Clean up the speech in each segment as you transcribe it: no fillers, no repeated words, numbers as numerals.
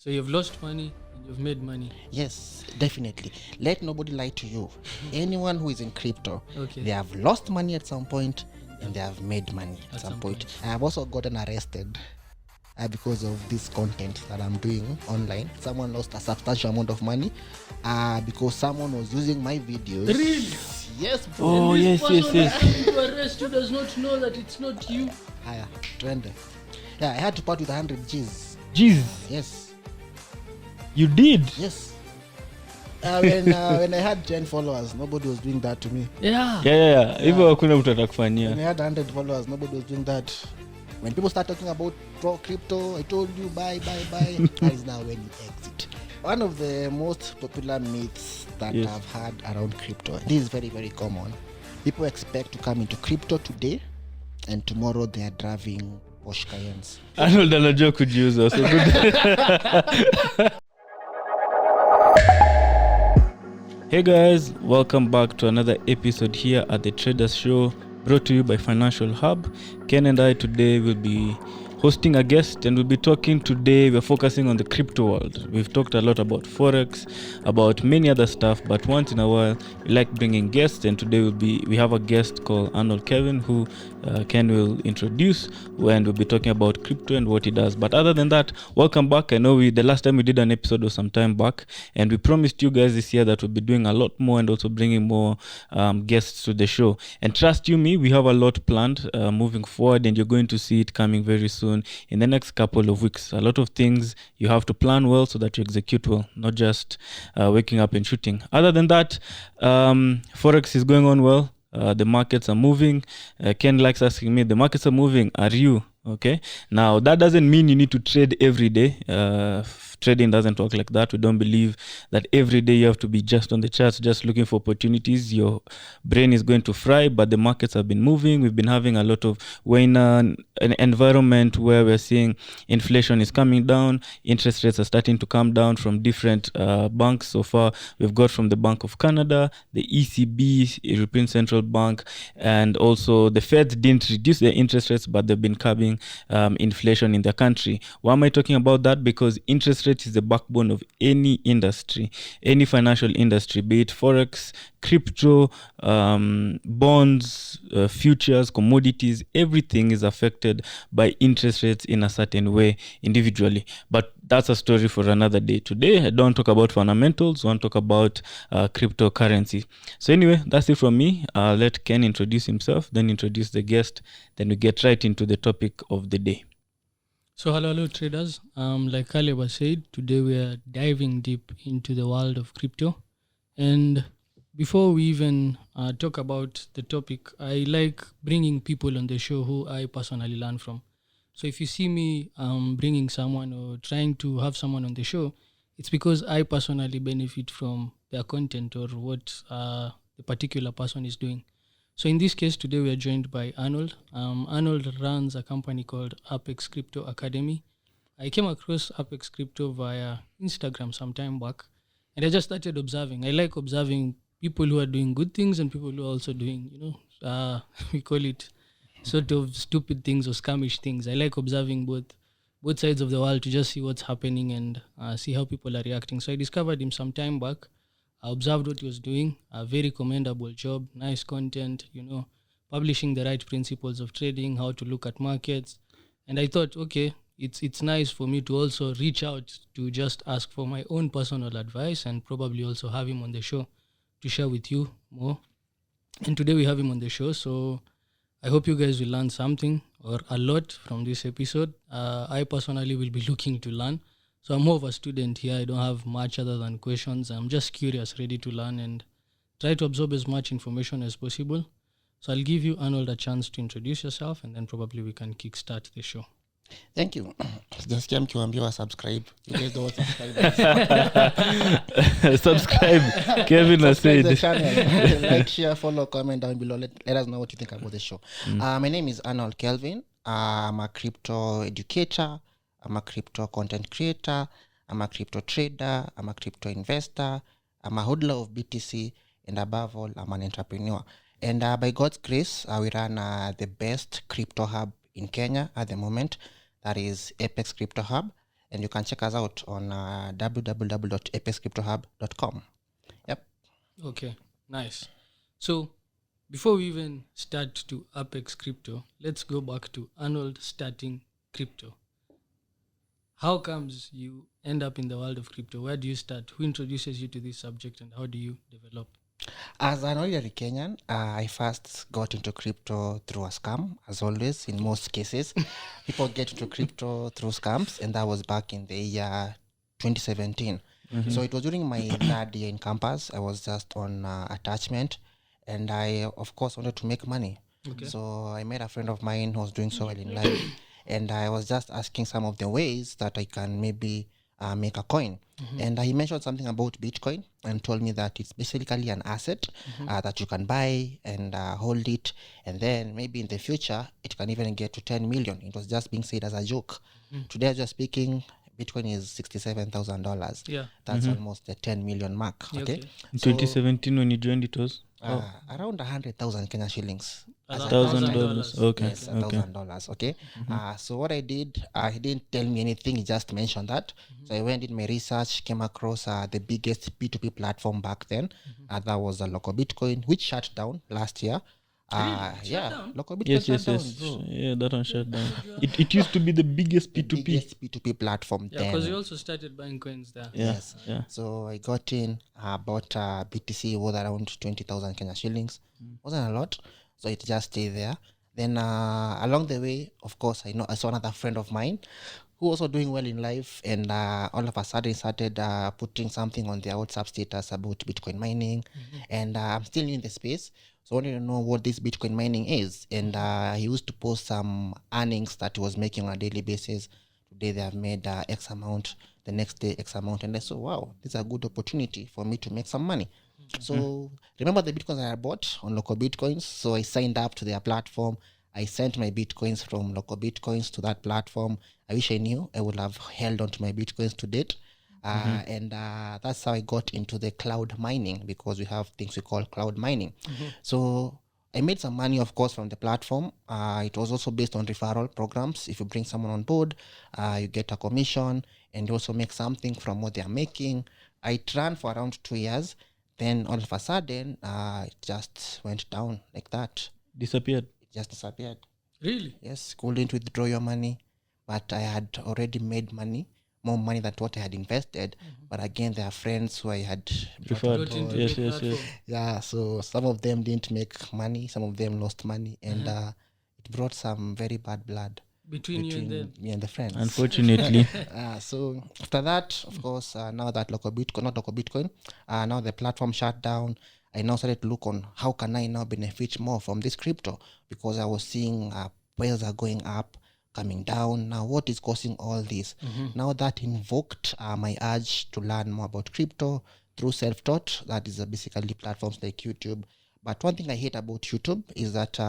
So you've lost money and you've made money. Yes, definitely. Let nobody lie to you. Anyone who is in crypto, Okay. they have lost money at some point and they have made money at some point. I have also gotten arrested because of this content that I'm doing online. Someone lost a substantial amount of money because someone was using my videos. Really? Yes, bro. Oh, yes. To arrest you does not know that it's not you. Higher, trend. Yeah, I had to part with 100 G's. Jesus, Yes, you did? yes. When I had 10 followers, nobody was doing that to me. Yeah. Hivyo hakuna mtu When atakufanyia. I had 100 followers, nobody was doing that. When people start talking about crypto, I told you buy. That is now when you exit. One of the most popular myths that I've had around crypto, and this is very, very common. People expect to come into crypto today, and tomorrow they are driving Porsche Cayennes. Arnold anajua kujiuza. So good. Hey guys, welcome back to another episode here at the Traders Show, brought to you by Financial Hub. Ken and I today will be hosting a guest, and we'll be talking today. We're focusing on the crypto world. We've talked a lot about Forex, about many other stuff, but once in a while we like bringing guests, and today we have a guest called Arnold Kevin, who Ken will introduce, and we'll be talking about crypto and what he does. But other than that, welcome back. I know the last time we did an episode was some time back, and we promised you guys this year that we'll be doing a lot more and also bringing more guests to the show. And trust you me, we have a lot planned moving forward, and you're going to see it coming very soon in the next couple of weeks. A lot of things you have to plan well so that you execute well, not just waking up and shooting. Other than that, Forex is going on well. The markets are moving. Ken likes asking me, the markets are moving, are you? Okay, now that doesn't mean you need to trade every day. Trading doesn't work like that. We don't believe that every day you have to be just on the charts, just looking for opportunities. Your brain is going to fry, but the markets have been moving. We've been having a lot of, we're in an environment where we're seeing inflation is coming down, interest rates are starting to come down from different banks. So far, we've got from the Bank of Canada, the ECB, European Central Bank, and also the Fed didn't reduce their interest rates, but they've been curbing inflation in the country. Why am I talking about that? Because interest rates is the backbone of any industry, any financial industry, be it Forex, crypto, bonds, futures, commodities. Everything is affected by interest rates in a certain way individually. But that's a story for another day. Today, I don't talk about fundamentals. I want to talk about cryptocurrency. So anyway, that's it from me. Let Ken introduce himself, then introduce the guest. Then we get right into the topic of the day. So hello traders. Like Caleb said, today we are diving deep into the world of crypto. And before we even talk about the topic, I like bringing people on the show who I personally learn from. So if you see me bringing someone or trying to have someone on the show, it's because I personally benefit from their content or what the particular person is doing. So in this case, today we are joined by Arnold. Arnold runs a company called Apex Crypto Academy. I came across Apex Crypto via Instagram some time back, and I just started observing. I like observing people who are doing good things and people who are also doing, we call it sort of stupid things or scamish things. I like observing both sides of the world to just see what's happening and see how people are reacting. So I discovered him some time back. I observed what he was doing, a very commendable job, nice content, publishing the right principles of trading, how to look at markets. And I thought, okay, it's nice for me to also reach out to just ask for my own personal advice and probably also have him on the show to share with you more. And today we have him on the show, so I hope you guys will learn something or a lot from this episode. I personally will be looking to learn. So I'm more of a student here. I don't have much other than questions. I'm just curious, ready to learn and try to absorb as much information as possible. So I'll give you, Arnold, a chance to introduce yourself, and then probably we can kickstart the show. Thank you. Sijasikia mkiwaambiwa subscribe. You guys don't subscribe. Subscribe. Kevin has said. The channel. Like, share, follow, comment down below. Let us know what you think about the show. My name is Arnold Kelvin. I'm a crypto educator. I'm a crypto content creator. I'm a crypto trader. I'm a crypto investor. I'm a hodler of BTC. And above all, I'm an entrepreneur. And by God's grace, we run the best crypto hub in Kenya at the moment. That is Apex Crypto Hub. and you can check us out on www.apexcryptohub.com. Yep. Okay, nice. So before we even start to Apex Crypto, let's go back to Arnold starting crypto. How comes you end up in the world of crypto? Where do you start? Who introduces you to this subject, and how do you develop? As an ordinary Kenyan, I first got into crypto through a scam, as always, in most cases. People get into crypto through scams, and that was back in the year 2017. So it was during my third year in campus. I was just on attachment, and I, of course, wanted to make money. Okay. So I met a friend of mine who was doing so well in life, and I was just asking some of the ways that I can maybe make a coin. And he mentioned something about Bitcoin and told me that it's basically an asset that you can buy and hold it, and then maybe in the future it can even get to 10 million. It was just being said as a joke. Today, as you're speaking, Bitcoin is $67,000. Yeah. That's almost the 10 million mark. Okay. In 2017, when you joined, it was Around 100,000 Kenya shillings. $1,000. Okay. Yes, $1,000. Okay. So what I did, he didn't tell me anything. He just mentioned that. So I went, did my research, came across the biggest P2P platform back then. That was Local Bitcoin, which shut down last year. Local Bitcoin Yes, shut yes. down, bro. Yeah, that one shut down. It used to be the biggest P2P. Biggest P2P platform Yeah, then. because you also started buying coins there. Yes. Yeah. So I got in, bought BTC worth around 20,000 Kenya shillings. Wasn't a lot. So it just stayed there. Then along the way, of course, I saw another friend of mine who also doing well in life, and all of a sudden started putting something on their WhatsApp status about Bitcoin mining. And I'm still new in the space, so I wanted to know what this Bitcoin mining is. And he used to post some earnings that he was making on a daily basis. Today they have made X amount, the next day X amount, and I said, wow, this is a good opportunity for me to make some money. So remember the Bitcoins I bought on Local Bitcoins? So I signed up to their platform. I sent my Bitcoins from Local Bitcoins to that platform. I wish I knew. I would have held on to my Bitcoins to date. And that's how I got into the cloud mining, because we have things we call cloud mining. So I made some money, of course, from the platform. It was also based on referral programs. If you bring someone on board, you get a commission, and you also make something from what they're making. I ran for around 2 years. Then all of a sudden, it just went down like that. Disappeared. It just disappeared. Really? Yes, couldn't withdraw your money, but I had already made money, more money than what I had invested. But again, there are friends who I had Referred. Got into Yes, the yes, yes. platform. Yeah, so some of them didn't make money, some of them lost money, and it brought some very bad blood Between you and them. me and the friends. Unfortunately. So after that, of course, now that not Local Bitcoin, now the platform shut down. I now started to look on how can I now benefit more from this crypto, because I was seeing prices are going up, coming down. Now, what is causing all this? Now that invoked my urge to learn more about crypto through self-taught. That is basically platforms like YouTube. But one thing I hate about YouTube is that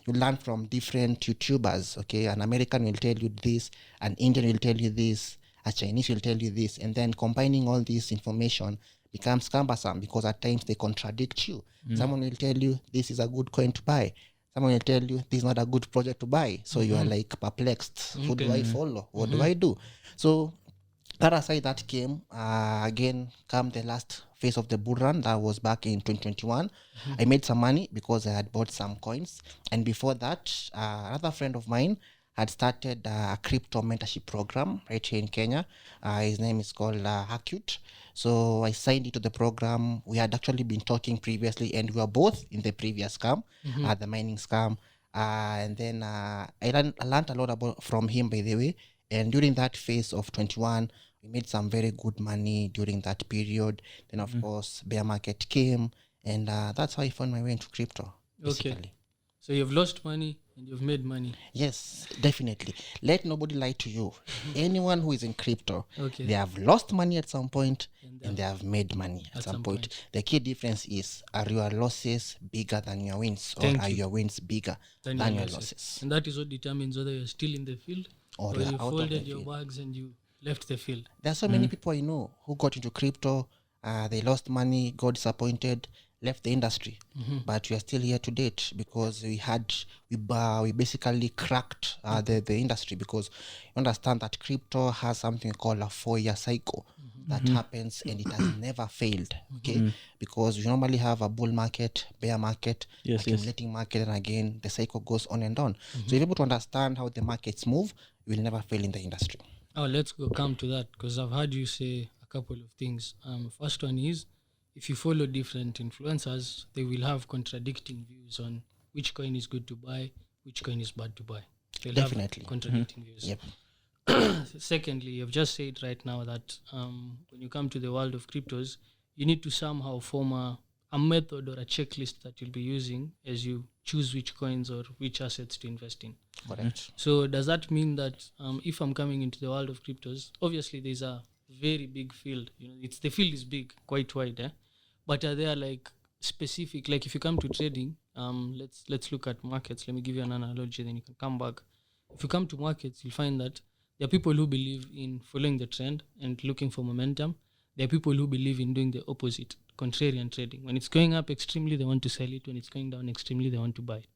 you learn from different YouTubers. Okay, an American will tell you this, an Indian will tell you this, a Chinese will tell you this, and then combining all this information becomes cumbersome, because at times they contradict you. Someone will tell you this is a good coin to buy. Someone will tell you this is not a good project to buy. So you are like perplexed. Who do I follow? What do I do? So that aside, that came again come the last phase of the bull run. That was back in 2021. I made some money because I had bought some coins, and before that another friend of mine had started a crypto mentorship program right here in Kenya. His name is called Acute. So I signed into the program. We had actually been talking previously, and we were both in the previous scam, the mining scam. And then I learned a lot about from him, by the way. And during that phase of 21, we made some very good money during that period. Then, of course, bear market came, and that's how I found my way into crypto, basically. Okay. So you've lost money and you've made money. Yes, definitely. Let nobody lie to you. Anyone who is in crypto, Okay. they have lost money at some point and they have made money at some point. The key difference is, are your losses bigger than your wins, or Thank are you. your wins bigger Then than your your losses. losses? And that is what determines whether you're still in the field Or or you're you out of folded the your field. bags and you left the field. There are so many people I know who got into crypto, they lost money, got disappointed, left the industry, but we are still here to date because we basically cracked the industry, because you understand that crypto has something called a 4-year cycle that happens, and it has never failed. Okay, because you normally have a bull market, bear market, accumulating market, and again the cycle goes on and on. So if you're able to understand how the markets move, you will never fail in the industry. Oh, let's come to that, because I've heard you say a couple of things. First one is, if you follow different influencers, they will have contradicting views on which coin is good to buy, which coin is bad to buy. They'll Definitely. have contradicting views. Yep. Secondly, you've just said right now that when you come to the world of cryptos, you need to somehow form a method or a checklist that you'll be using as you choose which coins or which assets to invest in. Correct. So does that mean that if I'm coming into the world of cryptos, obviously there's a very big field. The field is big, quite wide, but are there like specific, like if you come to trading, let's look at markets. Let me give you an analogy, then you can come back. If you come to markets, you'll find that there are people who believe in following the trend and looking for momentum. There are people who believe in doing the opposite, contrarian trading. When it's going up extremely, they want to sell it. When it's going down extremely, they want to buy it.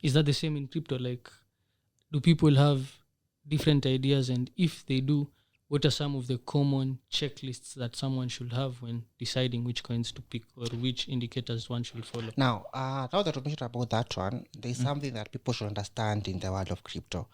Is that the same in crypto? Like, do people have different ideas? And if they do, what are some of the common checklists that someone should have when deciding which coins to pick or which indicators one should follow? Now that we mentioned about that one, there's something that people should understand in the world of crypto.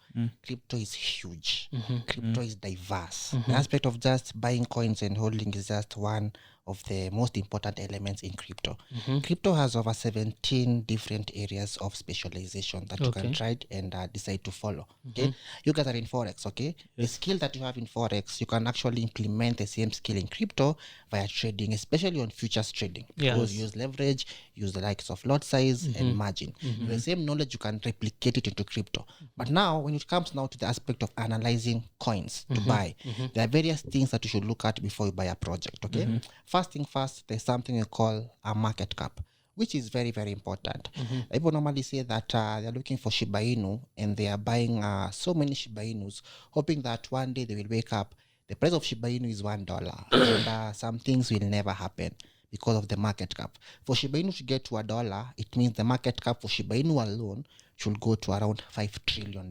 Crypto is huge. Crypto is diverse. The aspect of just buying coins and holding is just one of the most important elements in crypto. Crypto has over 17 different areas of specialization that you can try and decide to follow. Okay, you guys are in Forex. Okay, the skill that you have in Forex, you can actually implement the same skill in crypto via trading, especially on futures trading, because you use leverage, use the likes of lot size and margin. The same knowledge you can replicate it into crypto. But now, when it comes now to the aspect of analyzing coins to buy, there are various things that you should look at before you buy a project. Okay. First thing first, there's something we call a market cap, which is very, very important. People normally say that they're looking for Shiba Inu and they are buying so many Shiba Inus, hoping that one day they will wake up, the price of Shiba Inu is $1, and some things will never happen because of the market cap. For Shiba Inu to get to $1, it means the market cap for Shiba Inu alone should go to around $5 trillion.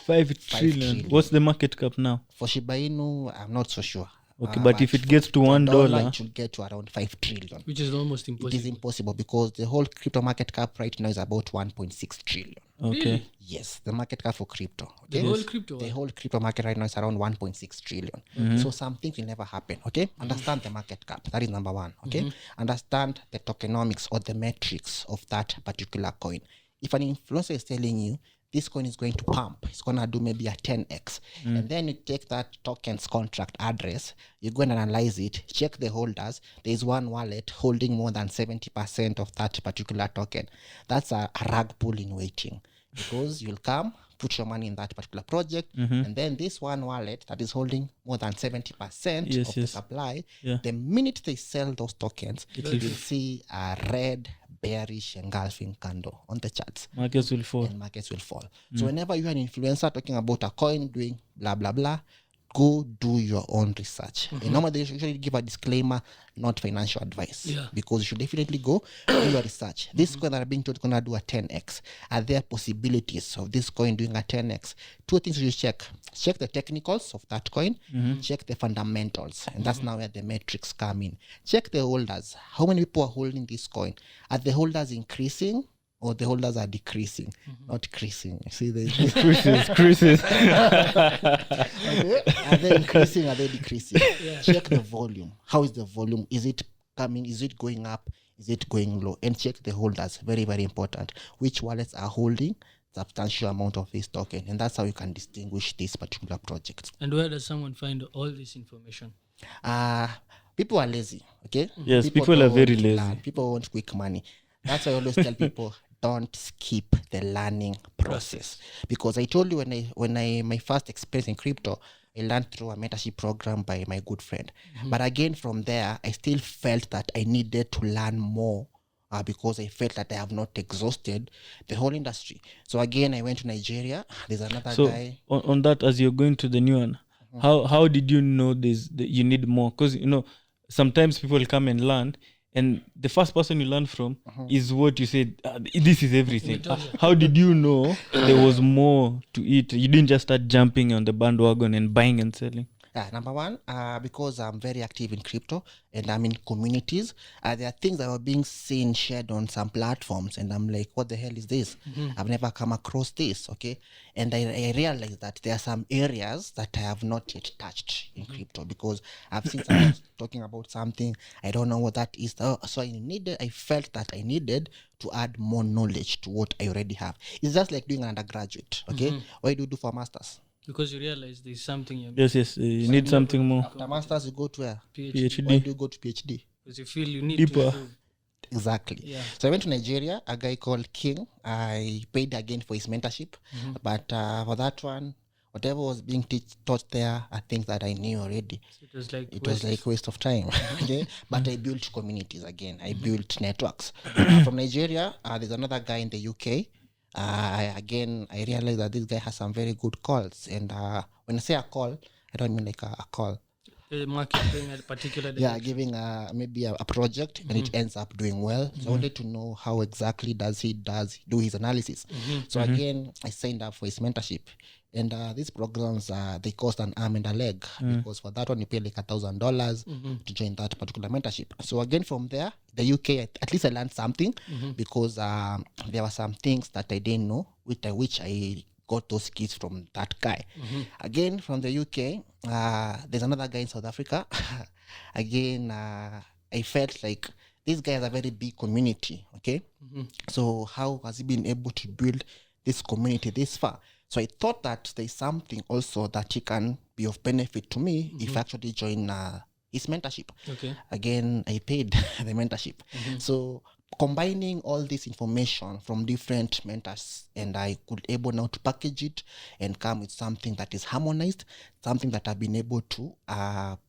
5 trillion. What's the market cap now? For Shiba Inu, I'm not so sure. Okay, but if it gets to $1, it should get to around 5 trillion. Which is almost impossible. It is impossible because the whole crypto market cap right now is about 1.6 trillion. Okay. Really? Yes, the market cap for crypto. Okay? The whole crypto market right now is around 1.6 trillion. So some things will never happen. Okay, understand the market cap. That is number one. Okay, understand the tokenomics or the metrics of that particular coin. If an influencer is telling you this coin is going to pump, it's going to do maybe a 10x. And then you take that token's contract address, you go and analyze it, check the holders. There's one wallet holding more than 70% of that particular token. That's a rug pull in waiting, because you'll come, put your money in that particular project, and then this one wallet that is holding more than 70% of the supply, the minute they sell those tokens, you'll see a red bearish engulfing candle on the charts. Markets will fall. And markets will fall. So whenever you are an influencer talking about a coin doing blah, blah, blah, go do your own research. And normally they usually give a disclaimer, not financial advice, because you should definitely go do your research. This coin that are being told is going to do a 10x. Are there possibilities of this coin doing a 10x? Two things you check. Check the technicals of that coin. Check the fundamentals. And that's now where the metrics come in. Check the holders. How many people are holding this coin? Are the holders increasing? Or the holders are decreasing, not increasing. See, the Creases. Are they increasing? Are they decreasing? Check the volume. How is the volume? Is it coming? Is it going up? Is it going low? And check the holders. Very, very important. Which wallets are holding substantial amount of this token? And that's how you can distinguish this particular project. And where does someone find all this information? People are lazy. Okay. Yes, people are very lazy. People want quick money. That's why I always tell people, don't skip the learning process. Because I told you when I my first experience in crypto, I learned through a mentorship program by my good friend. But again, from there, I still felt that I needed to learn more because I felt that I have not exhausted the whole industry. So again, I went to Nigeria. There's another guy. On that, as you're going to the new one, how did you know you need more? Because, sometimes people come and learn, and the first person you learn from is what you said, this is everything. How did you know there was more to it? You didn't just start jumping on the bandwagon and buying and selling. Number one, because I'm very active in crypto and I'm in communities, there are things that are being seen, shared on some platforms, and I'm like, what the hell is this? I've never come across this, okay? And I realized that there are some areas that I have not yet touched in crypto because I've seen someone talking about something, I don't know what that is. So I felt that I needed to add more knowledge to what I already have. It's just like doing an undergraduate, okay? What do you do for masters? Because you realize there's something you're Yes, you need something more. After masters, you go to where? PhD. Why do you go to PhD? Because you feel you need Deeper. to improve. Exactly. Yeah. So I went to Nigeria, a guy called King. I paid again for his mentorship. But for that one, whatever was being taught there are things that I knew already. So it was like It was like waste of time. Okay. But I built communities again. I built networks. From Nigeria, there's another guy in the UK. I realized that this guy has some very good calls. And when I say a call, I don't mean like a call. marketing at a particular Yeah, direction. giving maybe a project and it ends up doing well. So I wanted to know how exactly does he do his analysis. So again, I signed up for his mentorship. And these programs, they cost an arm and a leg because for that one you pay like $1,000 to join that particular mentorship. So again, from there, the UK, at least I learned something because there were some things that I didn't know, which I got those skills from that guy. Again, from the UK, there's another guy in South Africa. Again, I felt like this guy has a very big community, okay? So how has he been able to build this community this far? So I thought that there's something also that he can be of benefit to me if I actually join his mentorship. Okay. Again, I paid the mentorship. So combining all this information from different mentors, and I could able now to package it and come with something that is harmonized, something that I've been able to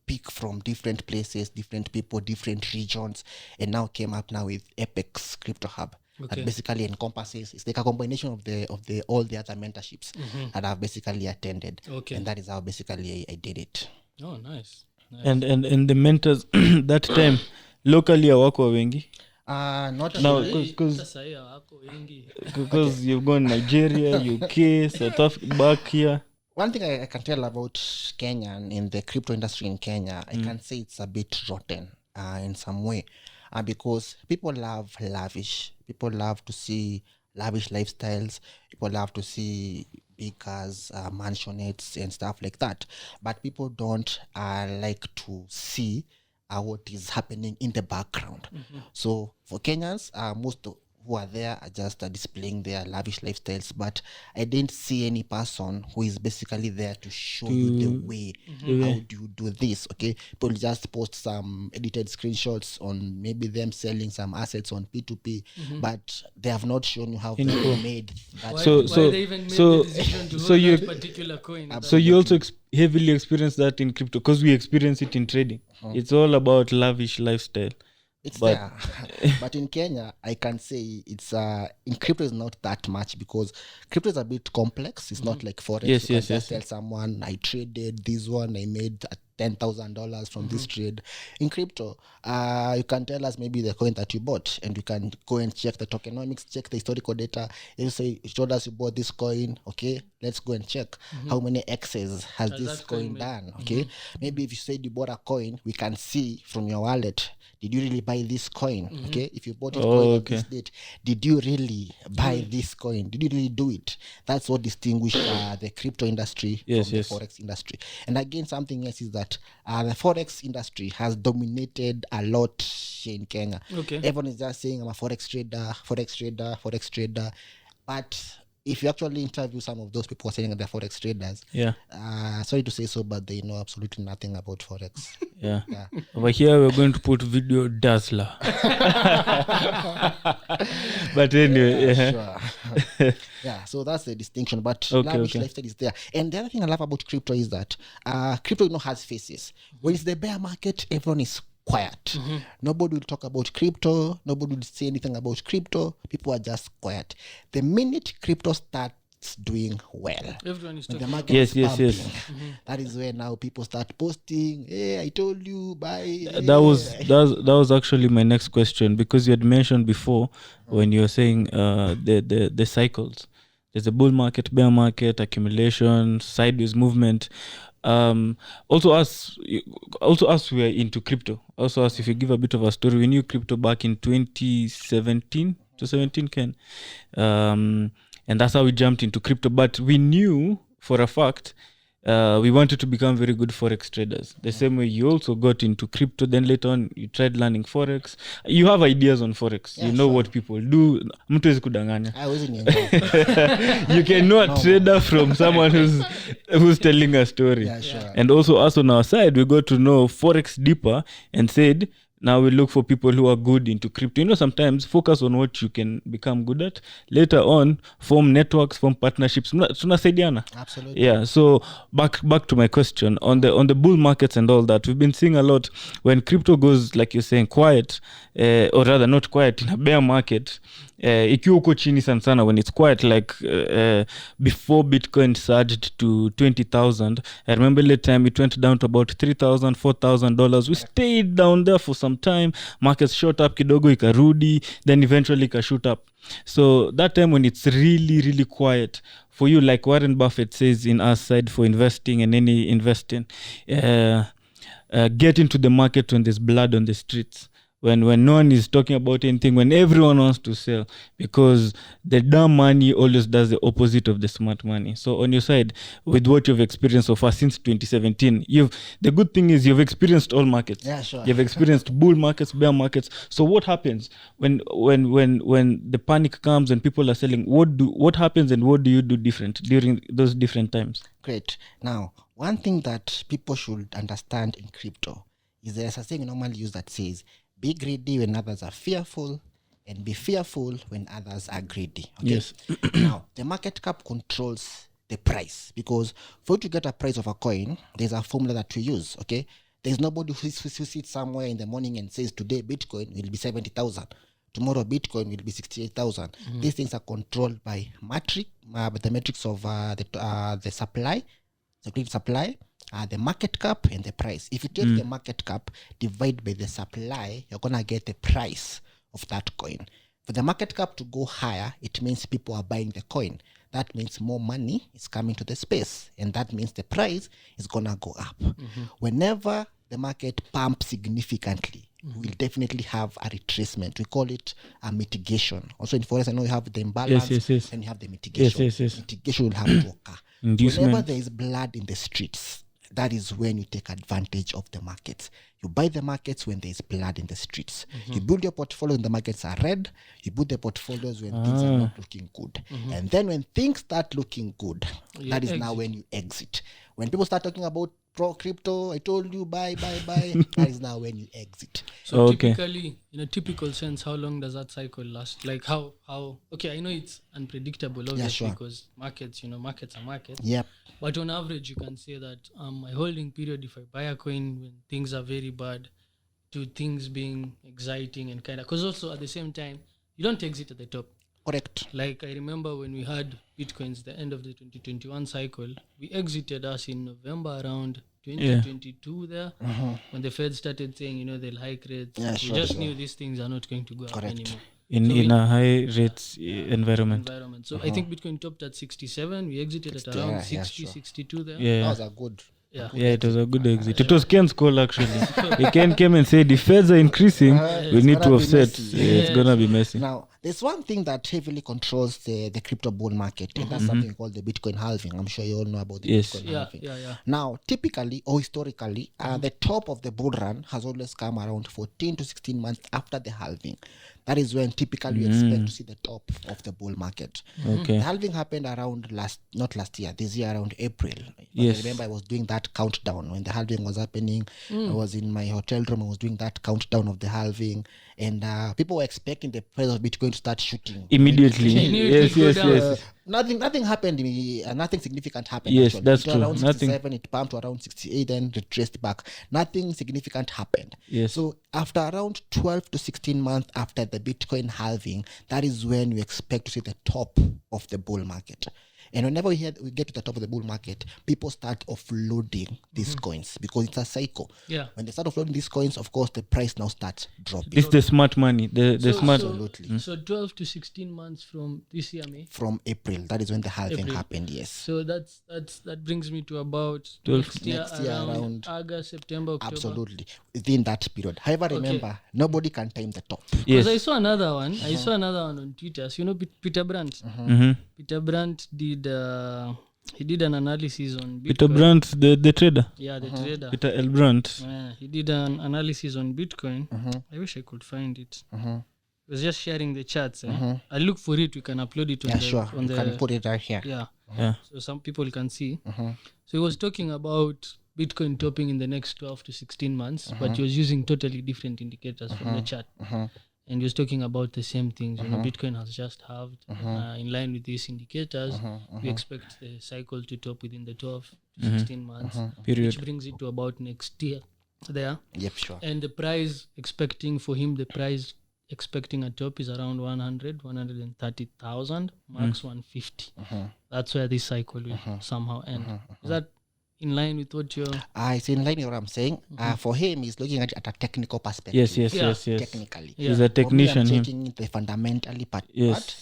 pick from different places, different people, different regions, and now came up now with Apex Crypto Hub. Okay. That basically encompasses, it's like a combination of the all the other mentorships that I've basically attended. Okay. And that is how basically I did it. Oh, nice. And the mentors that time locally hawako wengi Not now really. because Sasa hiyo wako wengi. you've gone Nigeria, UK, South Africa, back here. One thing I can tell about Kenya and in the crypto industry in Kenya, I can say it's a bit rotten in some way because people love lavish. People love to see lavish lifestyles. People love to see big cars, mansionettes and stuff like that. But people don't like to see what is happening in the background. So for Kenyans, most who are there are just displaying their lavish lifestyles, but I didn't see any person who is basically there to show you the way. How do you do this? Okay, people just post some edited screenshots on maybe them selling some assets on P2P, but they have not shown you how they made that. Why they even made the decision to hold you- that particular coin? So you also heavily experience that in crypto because we experience it in trading. It's all about lavish lifestyle. It's But- there. But in Kenya, I can say it's in crypto is not that much because crypto is a bit complex. It's not like Forex. Yes, you yes, can yes. just tell someone I traded this one, I made $10,000 from this trade. In crypto, you can tell us maybe the coin that you bought, and you can go and check the tokenomics, check the historical data. You say you told us you bought this coin, okay? Let's go and check how many X's has this that coin coin made? done, okay? Maybe if you said you bought a coin, we can see from your wallet. Did you really buy this coin? Okay, if you bought it coin at this date, did you really buy this coin? Did you really do it? That's what distinguishes the crypto industry from the Forex industry. And again, something else is that the Forex industry has dominated a lot here in Kenya. Okay. Everyone is just saying I'm a Forex trader. But if you actually interview some of those people who are saying they're Forex traders, sorry to say so, but they know absolutely nothing about Forex. Yeah. Over here we're going to put video dazzler. But anyway, Sure. Yeah, so that's the distinction. But lavish lifestyle is there. And the other thing I love about crypto is that crypto has faces. When it's the bear market, everyone is quiet. Nobody will talk about crypto. Nobody will say anything about crypto. People are just quiet. The minute crypto starts market's doing well, Everyone is when the talking market Yes, is yes, pumping, yes. that is where now people start posting, hey, I told you, buy. That was actually my next question, because you had mentioned before when you were saying the cycles. There's a bull market, bear market, accumulation, sideways movement. Also us we are into crypto. Also us, if you give a bit of a story, we knew crypto back in 2017 to 17, Ken. And that's how we jumped into crypto. But we knew for a fact we wanted to become very good Forex traders. The same way you also got into crypto, then later on you tried learning Forex. You have ideas on Forex. Yeah, you know sure. what people do. Mtu hawezi kudanganya. I wasn't enjoying. You can know a trader from someone who's telling a story. Yeah, sure. And also us on our side, we got to know Forex deeper and said, now we look for people who are good into crypto. You know, sometimes focus on what you can become good at. Later on, form networks, form partnerships. Tunasaidiana. Absolutely. Yeah. So back to my question on the bull markets and all that. We've been seeing a lot when crypto goes, like you're saying, quiet, or rather not quiet, in a bear market. Ikiwa uko chini sana when it's quiet, like before Bitcoin surged to 20,000. I remember the time it went down to about $3,000, $4,000. We stayed down there for some time. Markets shot up kidogo, ikarudi, then eventually ikashoot up. So that time when it's really, really quiet, for you, like Warren Buffett says in our side for investing and any investing, get into the market when there's blood on the streets. When no one is talking about anything, when everyone wants to sell, because the dumb money always does the opposite of the smart money. So on your side, with what you've experienced so far since 2017, the good thing is you've experienced all markets. Yeah, sure. You've experienced bull markets, bear markets. So what happens when the panic comes and people are selling? What happens and what do you do different during those different times? Great. Now, one thing that people should understand in crypto is there's a saying we normally use that says, be greedy when others are fearful, and be fearful when others are greedy. Okay? Yes. Now, the market cap controls the price, because for you to get a price of a coin, there's a formula that we use. Okay, there's nobody who sits somewhere in the morning and says today Bitcoin will be 70,000. Tomorrow Bitcoin will be 68,000. These things are controlled by the metrics of the supply, the great supply, the market cap, and the price. If you take the market cap, divide by the supply, you're gonna get the price of that coin. For the market cap to go higher, it means people are buying the coin. That means more money is coming to the space, and that means the price is gonna go up. Whenever the market pumps significantly, we'll definitely have a retracement. We call it a mitigation. Also in Forex, I know you have the imbalance, Yes. and you have the mitigation. Yes. Mitigation will have to occur. Inducement. Whenever there is blood in the streets, that is when you take advantage of the markets. You buy the markets when there is blood in the streets. You build your portfolio when the markets are red. You build the portfolios when things are not looking good. And then when things start looking good, that is now when you exit. When people start talking about crypto, I told you buy, that is now when you exit. So typically, in a typical sense, how long does that cycle last? Like how okay, I know it's unpredictable, obviously, because markets are markets. Yep. But on average, you can say that my holding period, if I buy a coin when things are very bad, to things being exciting and kind of, because also at the same time, you don't exit at the top. Correct. Like I remember when we had Bitcoins, the end of the 2021 cycle, we exited us in November around 2022 there, when the Fed started saying, they'll hike rates. We just knew these things are not going to go up anymore. In a high rates environment. So I think Bitcoin topped at 67. We exited at around 60, 62 there. That was a good. Yeah, it was a good exit. It was Ken's call actually. Ken came and said, if feds are increasing, we need to offset. It's gonna be messy. Now, there's one thing that heavily controls the crypto bull market, and that's something we call the Bitcoin halving. I'm sure you all know about the Bitcoin halving. Yeah. Now, typically or historically, the top of the bull run has always come around 14 to 16 months after the halving. That is when typically you expect to see the top of the bull market. Okay. The halving happened around this year around April. Yes. I remember I was doing that countdown when the halving was happening. I was in my hotel room. I was doing that countdown of the halving, and people were expecting the price of Bitcoin to start shooting Immediately. Yes. Nothing happened. Nothing significant happened. Yes, actually. that's It was true. around Nothing. 67, it pumped to around 68, then retraced back. Nothing significant happened. Yes. So after around 12 to 16 months after the Bitcoin halving, that is when we expect to see the top of the bull market. And whenever we get to the top of the bull market, people start offloading these coins because it's a cycle. Yeah. When they start offloading these coins, of course, the price now starts dropping. It's the smart money. The smart. Absolutely. So 12 to 16 months from this year, May. From April, that is when the halving April. happened. Yes. So that brings me to about 12 next year around August, September, October. Absolutely, within that period. However, remember, nobody can time the top. Yes. Because I saw another one. I saw another one on Twitter. So, Peter Brandt. Peter Brandt did he did an analysis on Bitcoin. Peter Brandt, the trader. Yeah, the trader. Peter L. Brandt. He did an analysis on Bitcoin. I wish I could find it. He was just sharing the charts. I'll look for it. We can upload it on You can put it right here. Yeah. So some people can see. So he was talking about Bitcoin topping in the next 12 to 16 months, but he was using totally different indicators from the chart. And he was talking about the same things. Bitcoin has just halved. In line with these indicators, we expect the cycle to top within the 12 to 16 months, Period. which brings it to about next year. There. Yep, sure. And the price expecting a top is around 130,000, max 150. That's where this cycle will somehow end. Is that in line with what you're... It's in line with what I'm saying. For him, he's looking at it at a technical perspective. Yes. Technically. He's a technician. For me, I'm taking the fundamentally part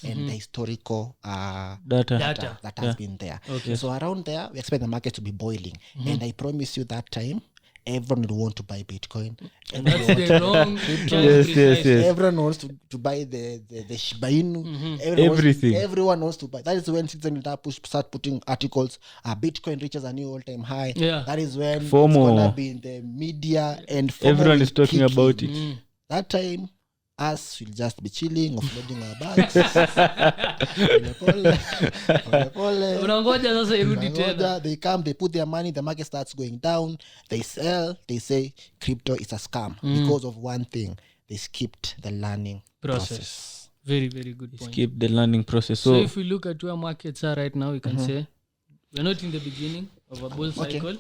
and the historical Data. that has been there. Okay. So around there, we expect the market to be boiling. And I promise you that time, everyone will want to buy Bitcoin. That's the wrong... Yes. Everyone wants to buy the Shiba Inu. Everything. Everyone wants to buy. That is when Citizen will start putting articles. Bitcoin reaches a new all-time high. Yeah. That is when FOMO. it's gonna be in the media and FOMO Everyone will is talking kick about in. it. That time, us will just be chilling, offloading our bags. Pole. Unangoja sasa irudi tena. They come, they put their money, the market starts going down, they sell, they say crypto is a scam because of one thing. They skipped the learning process. Very, very good point. Skip the learning process. So So if we look at where markets are right now, we can say we're not in the beginning of a bull cycle.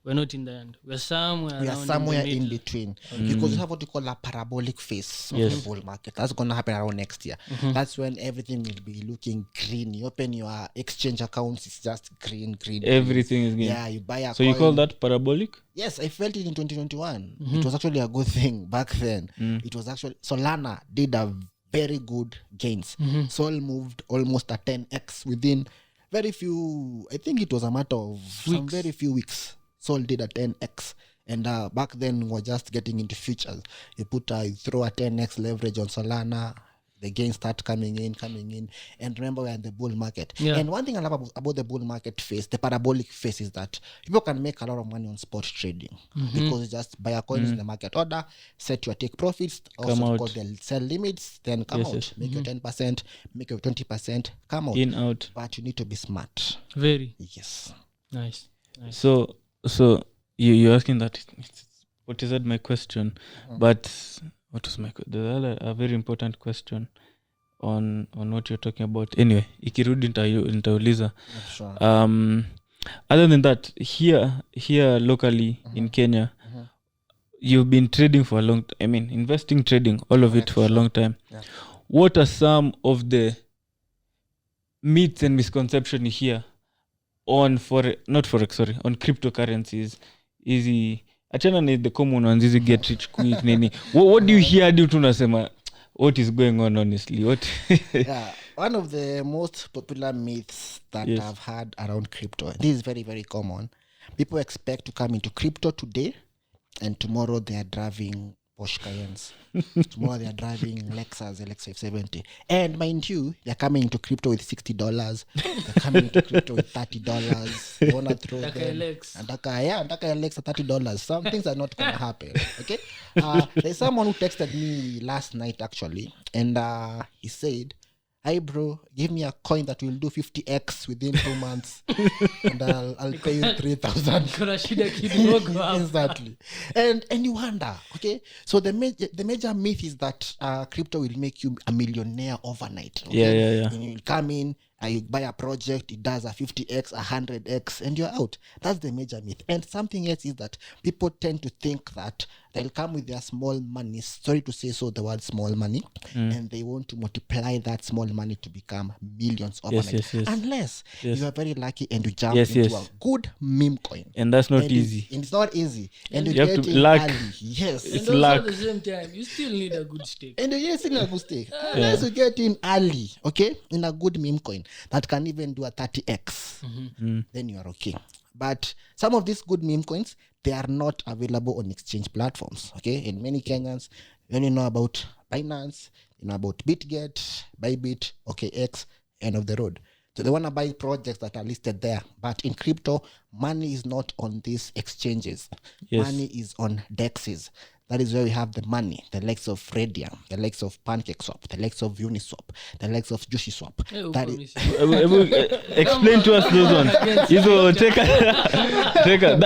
We're not in the end. We're somewhere In between. Because we have what we call a parabolic phase of the bull market. That's going to happen around next year. That's when everything will be looking green. You open your exchange accounts, it's just green. everything is green. Yeah, you buy a So coin. you call that parabolic? Yes, I felt it in 2021. It was actually a good thing back then. It was actually... Solana did a very good gains. Sol moved almost a 10x within very few... I think it was a matter of some very few weeks. Sol did a 10x. And back then, we were just getting into futures. You throw a 10x leverage on Solana, the gains start coming in. And remember, we're in the bull market. Yeah. And one thing I love about the bull market phase, the parabolic phase, is that people can make a lot of money on spot trading because you just buy a coins in the market order, set your take profits, also out. call the sell limits, then come out. Yes. Make your 10%, make your 20%, come out. In, out. But you need to be smart. Very Yes. nice. So you're asking that. What is that? My question, but what was my? The other a very important question on what you're talking about. Anyway, ikirudi nitauliza. Sure. Other than that, here locally in Kenya, you've been trading for a long time. I mean, investing, trading, all of it for a long time. Yeah. What are some of the myths and misconceptions here on on cryptocurrencies? Easy. Achana ni the common ones, easy get rich quick nini. What do you hear? Do tunasema what is going on honestly? What? Yeah, one of the most popular myths that I've heard around crypto. This is very, very common. People expect to come into crypto today, and tomorrow they are driving Porsche Cayennes. Tomorrow they are driving Lexus LX570. And mind you, they're coming into crypto with $60. They're coming into crypto with $30. They want to throw them. Ndaka LX at $30. Some things are not going to happen. Okay? There's someone who texted me last night actually. And he said, "Hi bro, give me a coin that will do 50x within 2 months, and I'll pay you 3,000." Exactly. And you wonder, okay? So the major myth is that crypto will make you a millionaire overnight. Okay? Yeah. And you come in, you buy a project, it does a 50x, 100x, and you're out. That's the major myth. And something else is that people tend to think that they'll come with their small money. Sorry to say so, the word small money, and they want to multiply that small money to become millions overnight. Unless you are very lucky and you jump into a good meme coin. And that's not easy. And it's not easy. And you you have get to in luck. early. Yes. It's and also luck. at the same time, you still need a good stake. And you still need a good stake. Unless you get in early, okay, in a good meme coin that can even do a 30x, then you are okay. But some of these good meme coins, they are not available on exchange platforms, okay? And many Kenyans, when you know about Binance, you know about BitGet, Bybit, OKX, end of the road. So they want to buy projects that are listed there. But in crypto, money is not on these exchanges. Money is on DEXs. That is where we have the money, the likes of Radium, the likes of PancakeSwap, the likes of Uniswap, the likes of JushiSwap. That is, Explain to us those ones.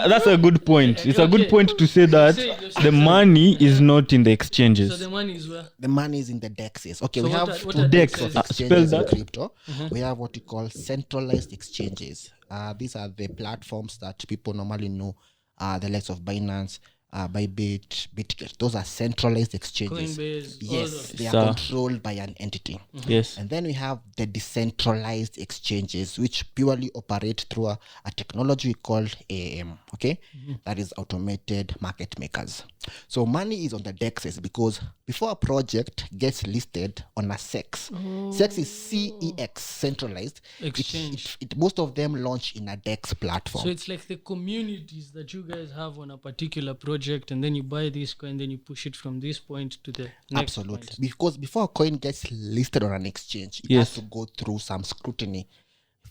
That's a good point. It's a good point to say that the money is not in the exchanges. So the money is where? the money is in the DEXs. Okay, So we what have are DEX? types of Spell exchanges in that. crypto. We have what we call centralized exchanges. These are the platforms that people normally know, the likes of Binance, Bybit, BitGet. Those are centralized exchanges. Coinbase, all Yes, those. they are So- controlled by an entity. Yes. And then we have the decentralized exchanges, which purely operate through a technology we call AM, okay? That is automated market makers. So money is on the DEXs because before a project gets listed on a SEX, SEX is CEX, centralized. Exchange. Most of them launch in a DEX platform. So it's like the communities that you guys have on a particular project, and then you buy this coin, then you push it from this point to the next Absolutely. point. Because before a coin gets listed on an exchange, it has to go through some scrutiny.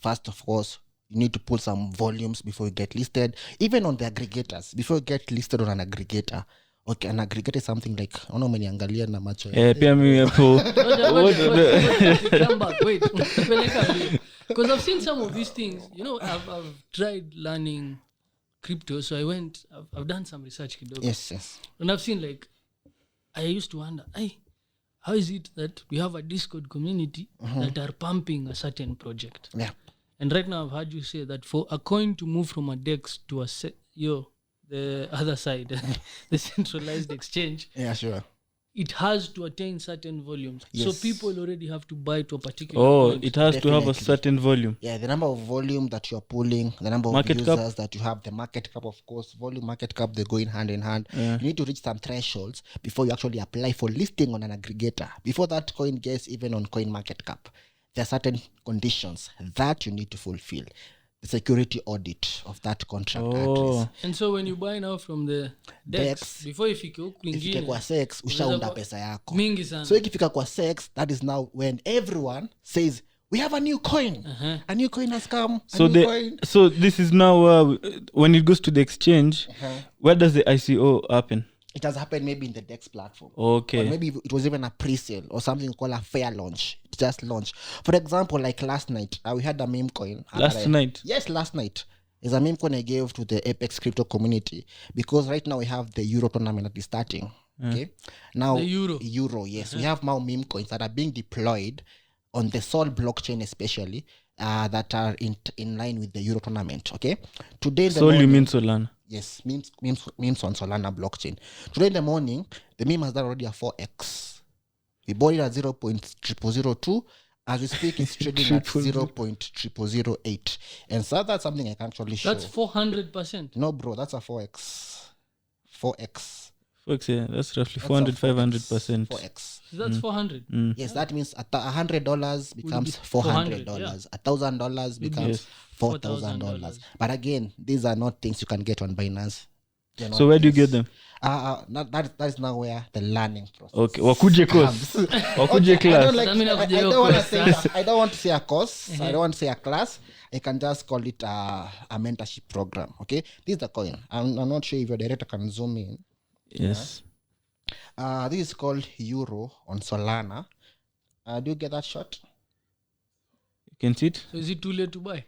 First, of course, you need to pull some volumes before you get listed. Even on the aggregators, before you get listed on an aggregator. Okay, an aggregator is something like, I don't know many angalia na macho. Pia mimi hapo. Come back, wait. Because I've seen some of these things. You know, I've tried learning crypto, so I've done some research. Yes. And I've seen, like, I used to wonder, how is it that we have a Discord community that are pumping a certain project? Yeah. And right now I've heard you say that for a coin to move from a DEX to the other side, the centralized exchange, Yeah, sure. it has to attain certain volumes. So Yes. people already have to buy to a particular point. It has to have a Definitely. certain volume. Yeah, the number of volume that you're pulling, the number of Market users cap. that you have, the market cap, of course, volume, market cap, they go in hand in hand. You need to reach some thresholds before you actually apply for listing on an aggregator. Before that coin gets even on coin market cap, there are certain conditions that you need to fulfill. The security audit of that contract at least. And so when you buy now from the DEX, DEX, before ifike huku Ifike kwingine kwa sex, ushaunda pesa yako. mingi sana. So ikifika kwa sex, that is now when everyone says, we have a new coin. A new coin has come. So this is now when it goes to the exchange, where does the ICO happen? It has happened maybe in the DEX platform. Okay. Or maybe it was even a pre-sale or something called a fair launch. It just launched. For example, like last night, we had a meme coin. Last night? Yes, last night. It's a meme coin I gave to the Apex crypto community because right now we have the Euro tournament that is starting. Okay. Now The Euro. Yes. We have now meme coins that are being deployed on the Sol blockchain, especially that are in line with the Euro tournament. Okay. Today in the Sol, you morning- mean Solana? Yes, memes on Solana blockchain. Today in the morning, the meme has done already a 4x. We bought it at 0.0002. As we speak, it's trading at 0.0008. And so that's something I can actually show. That's 400%. No, bro, that's a 4x. 4x. Forex, yeah, that's roughly That's 400, a 4x. 500%. 4x. So that's 400. Yes, that means $100 becomes be $400. $400, $1,000 becomes Yes. $4,000. But again, these are not things you can get on Binance. They're not So where do you things- get them? that is now where the learning process Okay, wakuje course. Wakuje I class. don't, like, That mean I, I've I got don't want to your say class. I don't want to say a course. I don't want to say a class. I can just call it a mentorship program. Okay, this is the coin. I'm not sure if your director can zoom in. Yes. This is called Euro on Solana. Do you get that shot? You can see it? So is it too late to buy?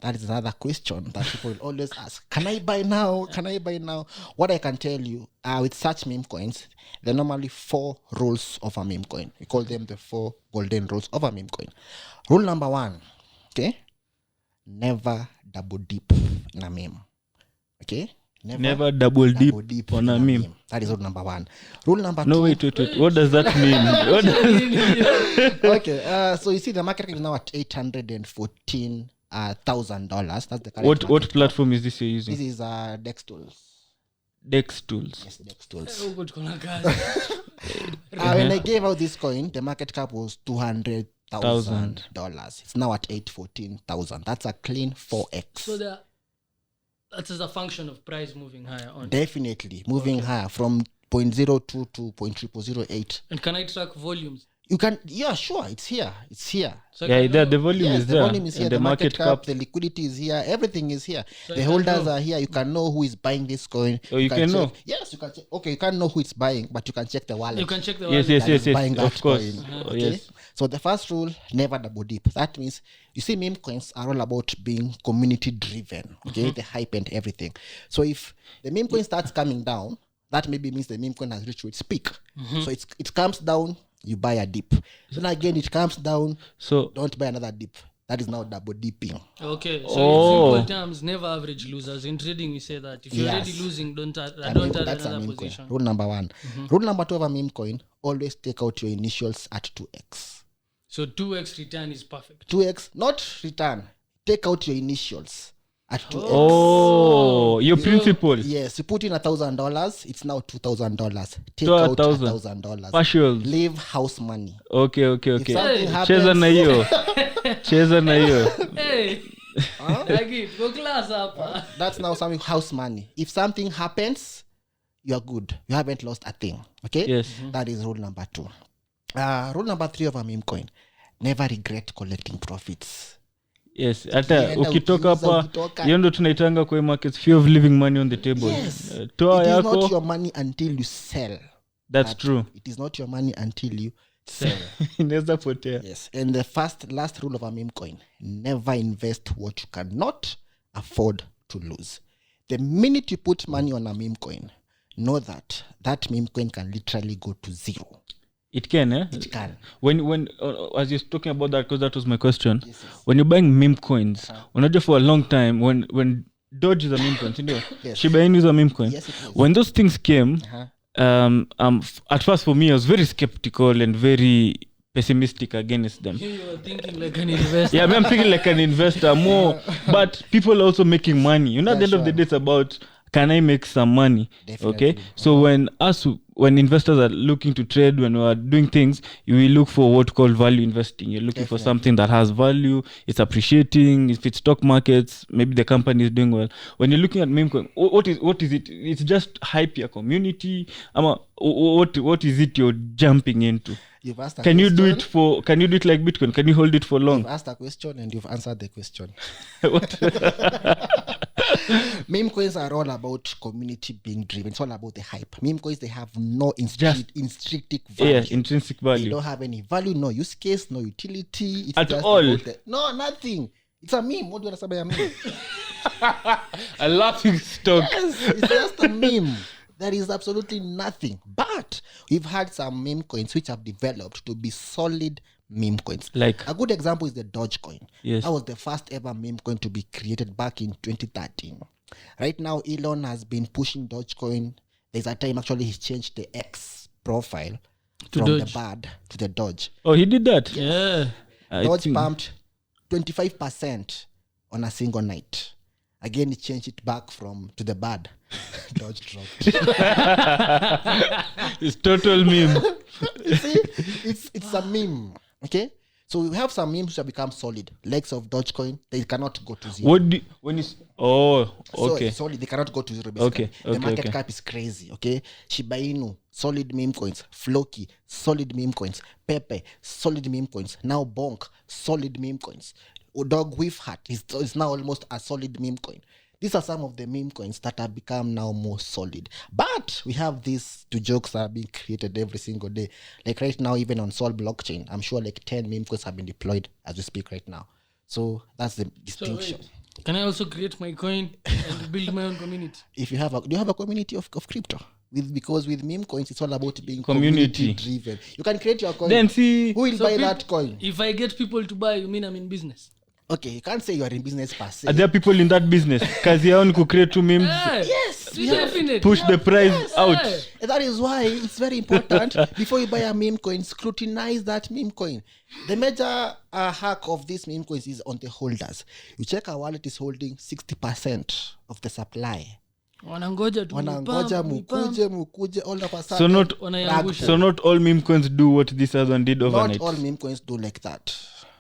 That is another question that people will always ask. Can I buy now? Can I buy now? What I can tell you, with such meme coins, there are normally 4 rules of a meme coin. We call them the 4 golden rules of a meme coin. Rule number 1, okay? Never double dip in a meme. Okay? Never double dip on in a meme. That is rule number 1. Rule number 2. No, wait. What does that mean? Okay, so you see the market cap is now at $814,000. That's the current What platform is this you're using? This is DEX tools. DEX tools. Yes, DEX tools. When I gave out this coin, the market cap was $200,000. It's now at $814,000. That's a clean 4x. So that is a function of price moving higher on. Definitely moving higher from 0.02 to 0.0008. And can I track volumes? You can, yeah, sure. It's here. So The volume is there. The volume is here. The market cap, the liquidity is here. Everything is here. So the holders are here. You can know who is buying this coin. Oh, you can know? Yes, you can check. Okay, you can't know who it's buying, but you can check the wallet. You can check the wallet. Yes. Buying that Of course. coin. Oh, Okay. yes. So the first rule, never double dip. That means, you see, meme coins are all about being community driven. Okay, the hype and everything. So if the meme coin starts coming down, that maybe means the meme coin has reached its peak. So it comes down, you buy a dip. Then again, it comes down, So don't buy another dip. That is now double dipping. Okay, so Oh. in simple terms, never average losers. In trading, we say that if you're already Yes. losing, don't add That's a another meme position. coin. Rule number 1. Rule number 2 of a meme coin, always take out your initials at 2x. So 2x return is perfect. 2x, not return. Take out your initials at 2x. your principal. Yes, you put in $1,000, it's now $2,000. Take To out $1,000. $1,000. Partials. Leave house money. Okay. If something Cheza na hiyo. Hey, Dagi, go class up. That's now something house money. If something happens, you're good. You haven't lost a thing. Okay? Yes. That is rule number 2. Rule number 3 of a meme coin. Never regret collecting profits. Yes, hata Ukienda ukitoka ukiuza, hapa ukitoka. hiyo ndo tunaitanga kwa markets fear of leaving money on the table. Yes. Toa It is not yako. your money until you sell. That's true. It is not your money until you sell. Inaweza potea. Yes. And the last rule of a meme coin, never invest what you cannot afford to lose. The minute you put money on a meme coin, know that meme coin can literally go to zero. It can, It can. When as you're talking about that, because that was my question. Yes. When you're buying meme coins, unajua for a long time when Doge is a meme coin, Yes. Shiba Inu is a meme coin. Yes, it is. When those things came, at first for me I was very skeptical and very pessimistic against them. You are thinking like an investor. Yeah, I'm thinking like an investor more, but people are also making money. You know, at the end of the day, it's about can I make some money? Definitely. Okay, so when investors are looking to trade, when we are doing things, you will look for what we call value investing. You're looking for something that has value, it's appreciating. If it's stock markets, maybe the company is doing well. When you're looking at meme coin, what is it? It's just hype your community. What is it you're jumping into? You've asked a Can you do question. can you do it like Bitcoin? Can you hold it for long? You've asked a question and you've answered the question. Meme coins are all about community being driven. It's all about the hype. Meme coins, they have no intrinsic value. Yeah, intrinsic They value. don't have any value, no use case, no utility. It's At just all? No, nothing. It's a meme. What do you understand by a meme? A laughing stock. Yes, it's just a meme. There is absolutely nothing. But we've had some meme coins which have developed to be solid meme coins. Like A good example is the Dogecoin. Yes. That was the first ever meme coin to be created back in 2013. Right now, Elon has been pushing Dogecoin. There's a time actually he changed the X profile To from Doge. the bad to the Doge. Oh, he did that. Yeah. I Doge think- pumped 25% on a single night. Again, he changed it back to the bad. Doge dropped. It's total meme. You see, it's a meme. Okay, so we have some memes which have become solid. Legs of Dogecoin, they cannot go to zero. Okay. So solid, they cannot go to zero. Basically. Okay, The market okay. cap is crazy. Okay, Shiba Inu, solid meme coins. Floki, solid meme coins. Pepe, solid meme coins. Now Bonk, solid meme coins. Dog Whiff Hat is now almost a solid meme coin. These are some of the meme coins that have become now more solid. But we have these two jokes that are being created every single day. Like right now, even on Sol blockchain, I'm sure like 10 meme coins have been deployed as we speak right now. So that's the So distinction. wait, can I also create my coin and build my own community? If you have do you have a community of crypto? Because with meme coins, it's all about being Community. community driven. You can create your coin. Then see, Who will So buy people- that coin? If I get people to buy, you mean I'm in business? okay, you can't say you are in business per se. Are there people in that business? Kazi yao ni kucreate two memes, Yes, Definitely. push the price out. And that is why it's very important before you buy a meme coin, scrutinize that meme coin. The major hack of these meme coins is on the holders. You check a wallet is holding 60% of the supply. Wanangoja tu Wanangoja mipam. mukuje all of a sudden. So not all meme coins do what this other one did overnight. Not all meme coins do like that.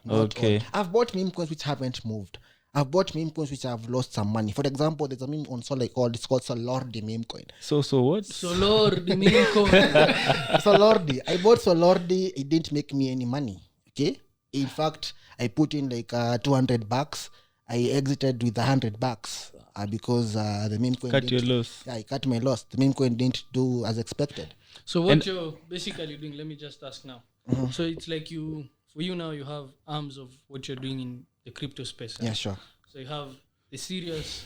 Not Okay. all. I've bought meme coins which haven't moved. I've bought meme coins which have lost some money. For example, there's a meme on Solid called, it's called Solordi meme coin. So what? Solor, the meme coin. Solordi. I bought Solordi. It didn't make me any money. Okay. In fact, I put in like $200. I exited with $100 because the meme coin Cut your loss. Yeah, I cut my loss. The meme coin didn't do as expected. So what you're basically doing, let me just ask now. So it's like for you now, you have arms of what you're doing in the crypto space. Yeah, sure. So you have the serious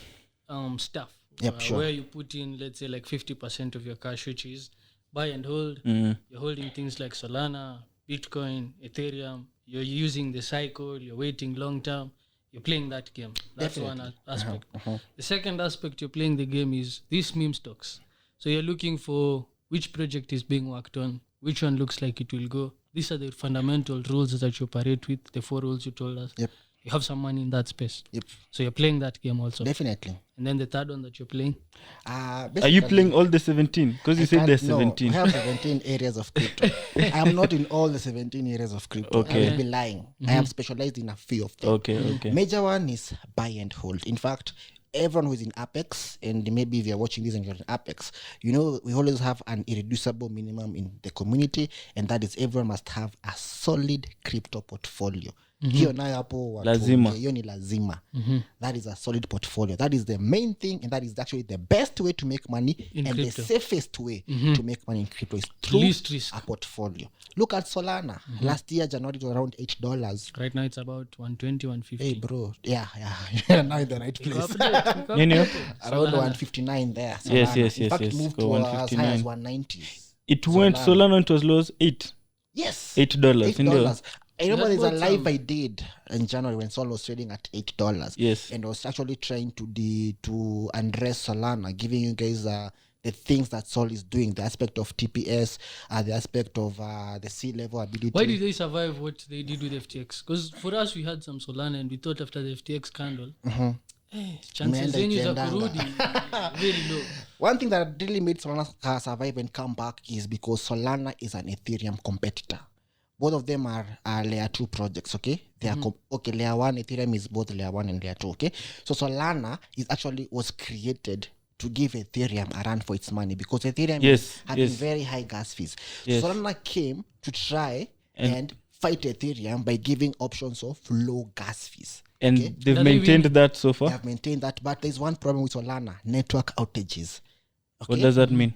stuff. Yep, sure. Where you put in, let's say, like 50% of your cash, which is buy and hold. Mm. You're holding things like Solana, Bitcoin, Ethereum. You're using the cycle. You're waiting long term. You're playing that game. That's one aspect. The second aspect you're playing the game is these meme stocks. So you're looking for which project is being worked on, which one looks like it will go. These are the fundamental rules that you operate with, the 4 rules you told us. Yep. You have some money in that space. Yep. So you're playing that game also. Definitely. And then the third one that you're playing? Are you playing all the 17? Because you said there's 17. No, I have 17 areas of crypto. I am not in all the 17 areas of crypto. Okay. I will be lying. I am specialized in a few of them. Okay. Major one is buy and hold. In fact, everyone who is in Apex, and maybe if you're watching this and you're in Apex, you know we always have an irreducible minimum in the community, and that is everyone must have a solid crypto portfolio. Hiyo nayo hapo Lazima. hiyo ni lazima. That is a solid portfolio. That is the main thing, and that is actually the best way to make money In and crypto. the safest way to make money in crypto is through Least risk. a portfolio. Look at Solana. Last year January it was around $8. Right now it's about 120, 150. Hey bro, yeah, you're now in the right place. You know? Around 159 there. Yes, Solana. yes, In yes, fact, yes. moved Go to as high 159. as 190. It went Solana went as low as $8. Yes. $8. $8. I remember That's there's a what live I did in January when Sol was trading at $8. Yes. And I was actually trying to undress Solana, giving you guys the things that Sol is doing, the aspect of TPS, the aspect of the C-level ability. Why did they survive what they did with FTX? Because for us, we had some Solana and we thought after the FTX scandal, chances Imeenda zenyu za ikiendanga. kurudi very low. One thing that really made Solana survive and come back is because Solana is an Ethereum competitor. Both of them are layer 2 projects, okay? They are okay. Layer 1 Ethereum is both layer 1 and layer 2, okay? So Solana was created to give Ethereum a run for its money because Ethereum is having very high gas fees. Yes. Solana came to try and fight Ethereum by giving options of low gas fees. And Okay? they've maintained that so They far. have maintained that, but there's one problem with Solana: network outages. Okay? What does that mean?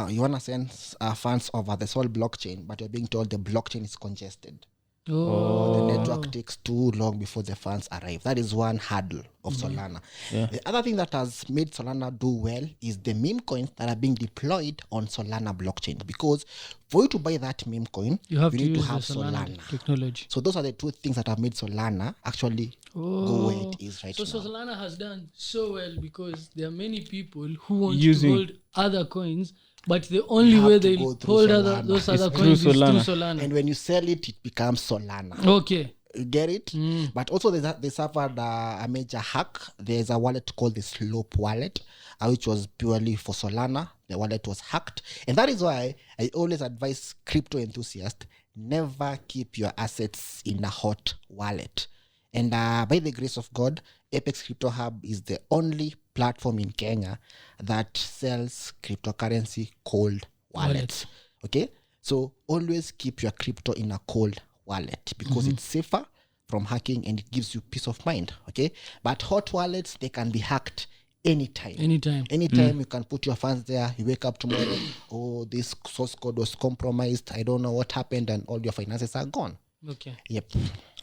You want to send funds over the Sol blockchain, but you're being told the blockchain is congested. The network takes too long before the funds arrive. That is one hurdle of Solana. The other thing that has made Solana do well is the meme coins that are being deployed on Solana blockchain. Because for you to buy that meme coin, You have to need use to have the Solana technology. So those are the two things that have made Solana actually go where it is right So now. Solana has done so well because there are many people who want Using- to hold other coins, but the only have way to they go through hold Solana. those other It's coins through is through Solana. Solana. And when you sell it, it becomes Solana. Okay. You get it? But also they suffered a major hack. There's a wallet called the Slope wallet, which was purely for Solana. The wallet was hacked. And that is why I always advise crypto enthusiasts, never keep your assets in a hot wallet. And by the grace of God, Apex Crypto Hub is the only platform in Kenya that sells cryptocurrency cold wallets. Okay? So always keep your crypto in a cold wallet because it's safer from hacking and it gives you peace of mind. Okay? But hot wallets, they can be hacked anytime. Anytime you can put your funds there. You wake up tomorrow, oh, this source code was compromised. I don't know what happened, and all your finances are gone. Okay. Yep.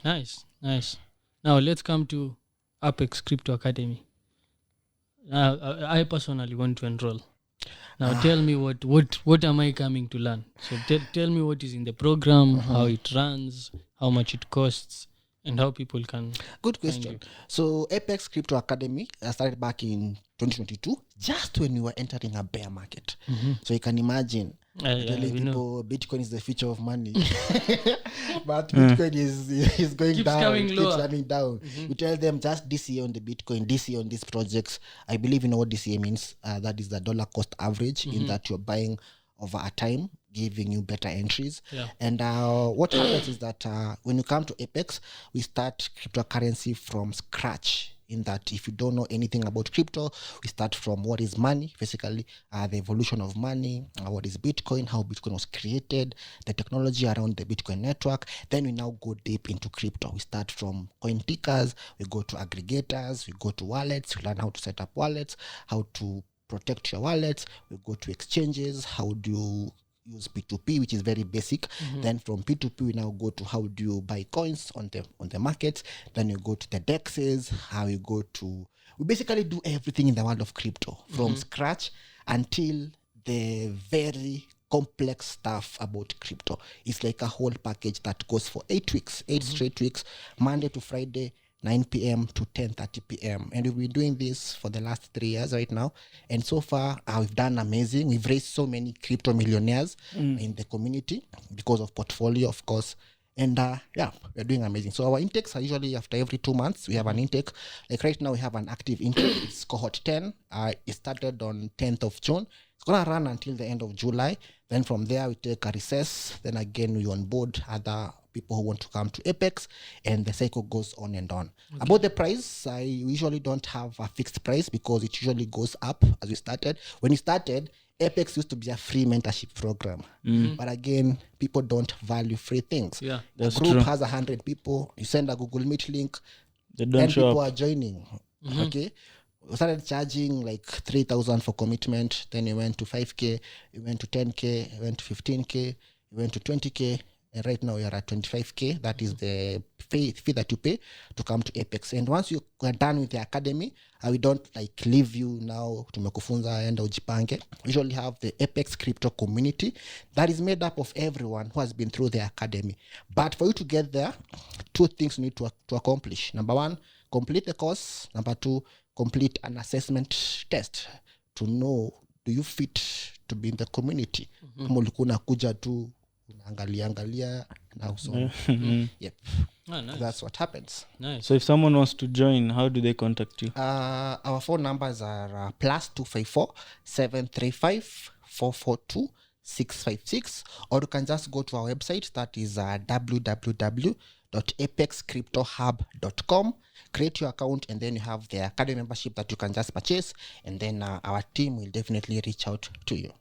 Nice. Now let's come to Apex Crypto Academy. I personally want to enroll. Now tell me what am I coming to learn? So tell me what is in the program, how it runs, how much it costs, and how people can Good find question. you. So Apex Crypto Academy started back in 2022, just when we were entering a bear market. So you can imagine telling we know. people Bitcoin is the future of money, but Bitcoin is going Keeps down, coming keeps lower. coming down. We tell them just DCA on the Bitcoin, DCA on these projects. I believe you know what DCA means. That is the dollar cost average, in that you're buying over a time, giving you better entries. Yeah. And what happens is that when you come to Apex, we start cryptocurrency from scratch. In that, if you don't know anything about crypto, we start from what is money, basically the evolution of money, what is Bitcoin, how Bitcoin was created, the technology around the Bitcoin network. Then we now go deep into crypto. We start from coin tickers, we go to aggregators, we go to wallets, we learn how to set up wallets, how to protect your wallets. We go to exchanges, how do you use P2P, which is very basic. Then from P2P, we now go to how do you buy coins on the market. Then you go to the DEXs, how you go to... We basically do everything in the world of crypto from scratch until the very complex stuff about crypto. It's like a whole package that goes for 8 weeks, 8 straight weeks, Monday to Friday, 9 p.m. to 10:30 p.m. And we've been doing this for the last 3 years right now. And so far, we've done amazing. We've raised so many crypto millionaires in the community because of portfolio, of course. And yeah, we're doing amazing. So our intakes are usually after every 2 months. We have an intake. Like right now, we have an active intake. It's cohort 10. It started on 10th of June. It's going to run until the end of July. Then from there, we take a recess. Then again, we onboard other people who want to come to Apex, and the cycle goes on and on. About the price, I usually don't have a fixed price because it usually goes up as we started. When we started, Apex used to be a free mentorship program. But again, people don't value free things. Yeah, The group has 100 people. You send a Google Meet link, They 10 don't show people up. are joining. Okay. We started charging like 3,000 for commitment. Then we went to 5K, we went to 10K, we went to 15K, we went to 20K. And right now we are at 25K. That is the fee that you pay to come to Apex. And once you are done with the academy, we don't like leave you now tumekufunza enda ujipange. We usually have the Apex crypto community that is made up of everyone who has been through the academy. But for you to get there, 2 things you need to accomplish. Number 1, complete the course. Number 2, complete an assessment test to know, do you fit to be in the community? Kama ulikuwa unakuja tu unaangalia na usome. Yep. Oh, nice. That's what happens. Nice. So if someone wants to join, how do they contact you? Our phone numbers are +254 735 442 656, or you can just go to our website, that is www.apexcryptohub.com. Create your account, and then you have the academy membership that you can just purchase, and then our team will definitely reach out to you.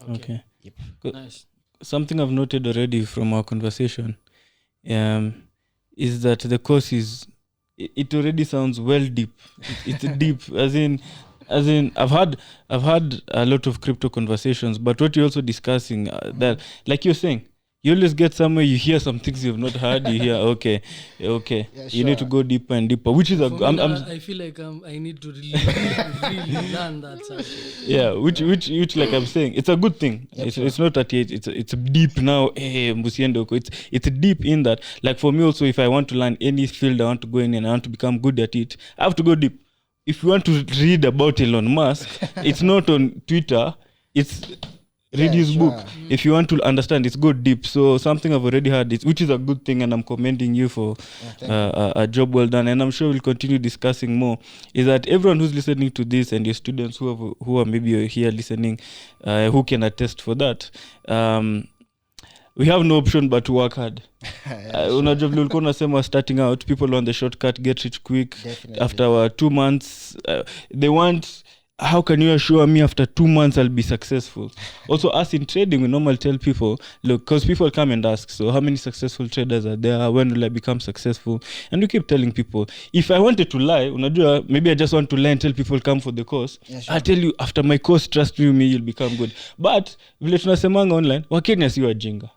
Okay. Yep. Good. Nice. Something I've noted already from our conversation is that the course is, it already sounds well deep. It's deep, as in I've had a lot of crypto conversations, but what you're also discussing, that like you're saying, you always get somewhere, you hear some things you've not heard, you hear okay, Yeah, you need to sure. go deeper and deeper, which is For me now, I feel like I need to really learn that subject. yeah, which like I'm saying, it's a good thing. Yep, It's not at it. It's deep now. It's deep in that. Like for me also, if I want to learn any field I want to go in and I want to become good at it, I have to go deep. If you want to read about Elon Musk, it's not on Twitter. It's read his book. If you want to understand, it's go deep. So something I've already heard, which is a good thing, and I'm commending you for a job well done. And I'm sure we'll continue discussing more. Is that everyone who's listening to this, and your students who are maybe here listening, who can attest for that, we have no option but to work hard. Unajua vile ulikuwa unasema starting out, people on the shortcut get rich quick. Definitely. After 2 months, they want, how can you assure me after 2 months I'll be successful? Also, us in trading, we normally tell people, look, because people come and ask, so how many successful traders are there? When will I become successful? And we keep telling people, if I wanted to lie, unajua, maybe I just want to lie and tell people come for the course. Yeah, sure. I'll tell you, after my course, trust me, you'll become good. But vile tunasemanga online, Wakenya si wajinga.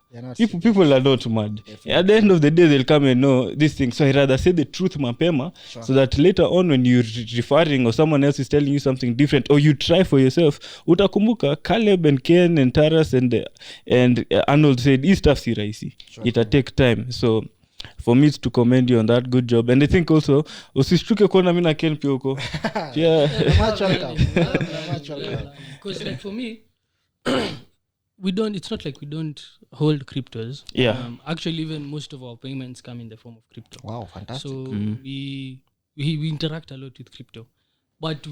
People are not mad. At the end of the day, they'll come and know this thing. So I rather say the truth mapema, so that later on when you're referring or someone else is telling you something different, or you try for yourself, utakumbuka Caleb and Ken and Taras and Arnold said, "This stuff si rahisi. It'll take time." So for me it's to commend you on that. Good job. And I think also usishtuke kuona mimi na Ken pia huko. Yeah. Much welcome. Much welcome. Because like for me, it's not like we don't hold cryptos. Yeah. Actually, even most of our payments come in the form of crypto. Wow, fantastic. So we interact a lot with crypto, but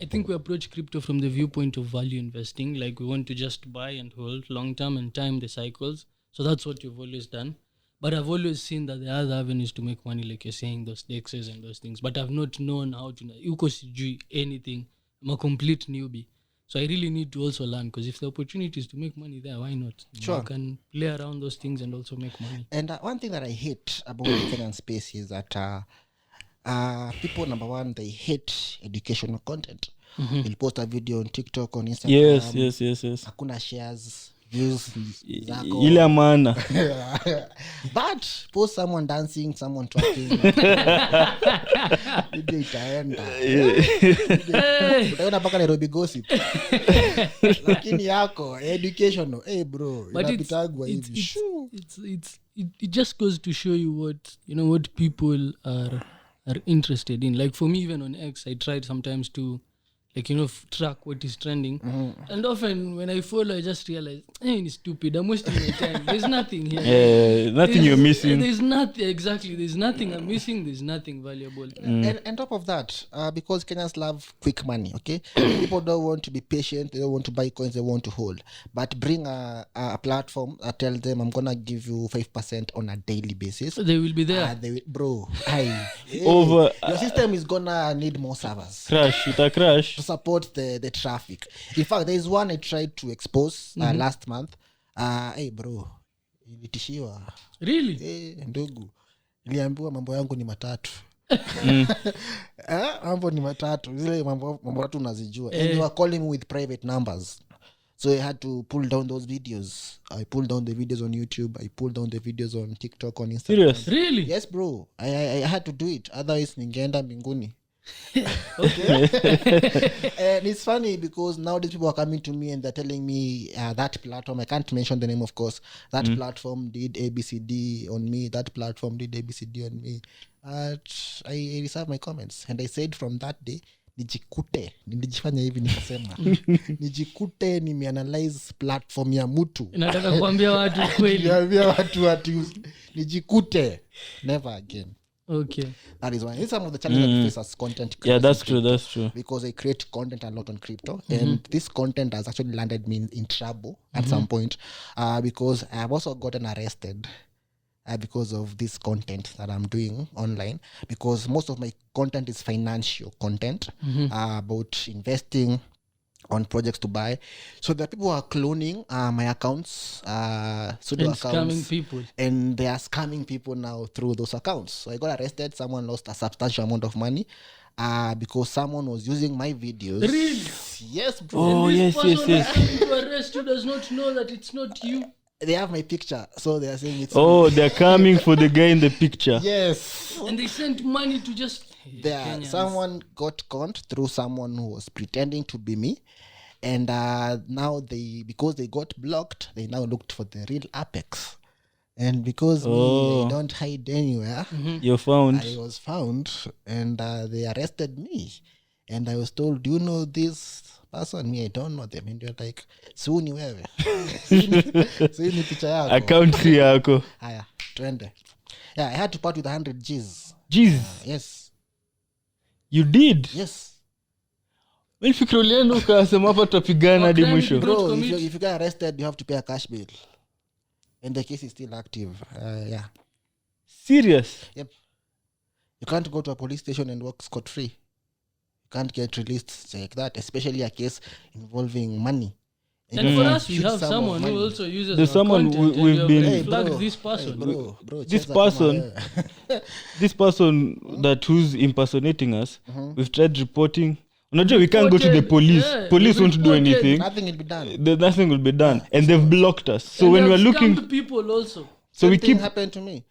I think we approach crypto from the viewpoint of value investing. Like we want to just buy and hold long term and time the cycles. So that's what we've always done. But I've always seen that there are other avenues to make money, like you're saying, those DEXs and those things. But I've not known how to do anything. I'm a complete newbie. So I really need to also learn, because if the opportunity is to make money there, why not? Sure. You can play around those things and also make money. And one thing that I hate about the Kenyan space is that people, number one, they hate educational content. You'll post a video on TikTok, on Instagram. Yes. Hakuna shares, views. zako. Ile maana. But post someone dancing, someone twerking. Video itaenda. Utaona mpaka Nairobi gossip. Lakini yako educational, bro. But Inapitagwa hivi. it just goes to show you what people are interested in. Like for me, even on X, I tried sometimes to track what is trending. And often when I follow, I just realize, it's stupid. I'm wasting my time. There's nothing here. Nothing you're missing. There's nothing, exactly. There's nothing I'm missing. There's nothing valuable. And on top of that, because Kenyans love quick money, okay? People don't want to be patient. They don't want to buy coins. They want to hold. But bring a platform, tell them, I'm going to give you 5% on a daily basis. They will be there. Over. Your system is going to need more servers. Crash. To support the traffic. In fact, there is one I tried to expose last month. Bro, ilitishiwa. Really? Ndugu. Niliambiwa mambo yangu ni matatu. Mambo ni matatu. Zile mambo watu unazijua. And you are calling me with private numbers. So I had to pull down those videos. I pulled down the videos on YouTube. I pulled down the videos on TikTok, on Instagram. Serious? Really? Yes, bro. I had to do it. Otherwise, ningeenda mbinguni. Okay. And it's funny because now these people are coming to me and they're telling me that platform, I can't mention the name, of course, that platform did ABCD on me, that platform did ABCD on me. I reserve my comments, and I said from that day, nilijifanya hivi nikasema nijikute nimeanalyze platform ya mtu. Nataka kuambia watu kweli. Niambia watu nijikute never again. Okay. That is one. It's some of the challenges that we face as content creators. Yeah, that's true. Because I create content a lot on crypto, and this content has actually landed me in trouble at some point, because I have also gotten arrested because of this content that I'm doing online. Because most of my content is financial content about investing on projects to buy. So there are people who are cloning my accounts, pseudo And accounts, scamming people. and they are scamming people now through those accounts. So I got arrested. Someone lost a substantial amount of money because someone was using my videos. Really? Yes, bro. Oh, And yes. this person to arrest you does not know that it's not you. They have my picture, so they are saying it's Oh, me. they're coming for the guy in the picture. Yes. And they sent money to just... Kenyans. Someone got conned through someone who was pretending to be me. And now because they got blocked, they now looked for the real Apex. And because me, I don't hide anywhere, You're found. I was found, and they arrested me. And I was told, do you know this person? Me, I don't know them. And they're like, suni wewe. Suni picha yako. Account yako. Haya, twende. Yeah, I had to part with 100 G's. Jesus. Yes. You did? Yes. Mimi fikiri ulienda ukasema hapa tutapigana hadi mwisho. Bro, if you get arrested, you have to pay a cash bill. And the case is still active. Yeah. Serious? Yep. You can't go to a police station and walk scot-free. You can't get released like that, especially a case involving money. And for us, we Shoot have someone money. who also uses There's our someone content, and we've we have been- flagged this person. Bro, This cheza person- kama wewe. This person who's impersonating us, we've tried reporting. Unajua, we can't go to the Reported, police. yeah, Police won't do reported. anything. Nothing will be done. Nothing will be done. And they've blocked us. So And when they we're have looking, scammed people also. so we Same thing keep happened to me.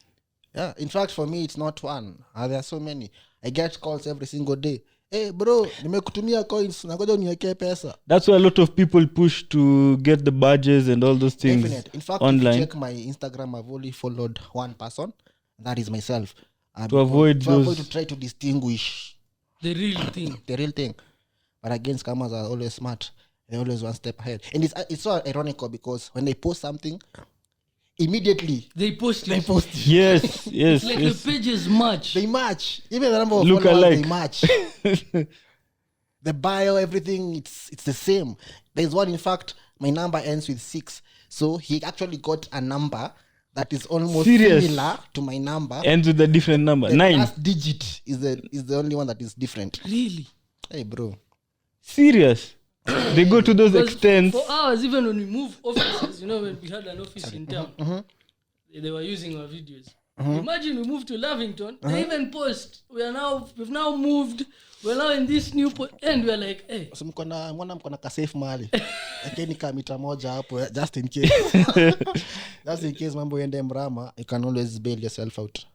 Yeah, in fact, for me, it's not one. There are so many. I get calls every single day. Hey, bro, nimekutumia coins. Nagoja uniwekee pesa. That's why a lot of people push to get the badges and all those things Definite. In fact, if online. you check my Instagram, I've only followed one person. That is myself. To avoid those... to try to distinguish the real thing. But again, scammers are always smart. They're always one step ahead. And it's so ironical because when they post something, immediately they post it. Yes. It's like the pages match. They match. Even the number of Look followers, alike. they match. The bio, everything, it's the same. There's one, in fact, my number ends with 6. So he actually got a number that is almost similar to my number. Ends with a different number. The 9. last digit is the only one that is different. Really? Hey, bro. Serious? They go to those extents. For hours, even when we move offices, when we had an office in town, they were using our videos. Imagine we moved to Lavington, they even post, we've now moved, we're now in this new and we're like, hey. So mkona ka safe mahali. Lakini ka mita moja hapo, just in case. Just in case mambo yende mrama, you can always bail yourself out.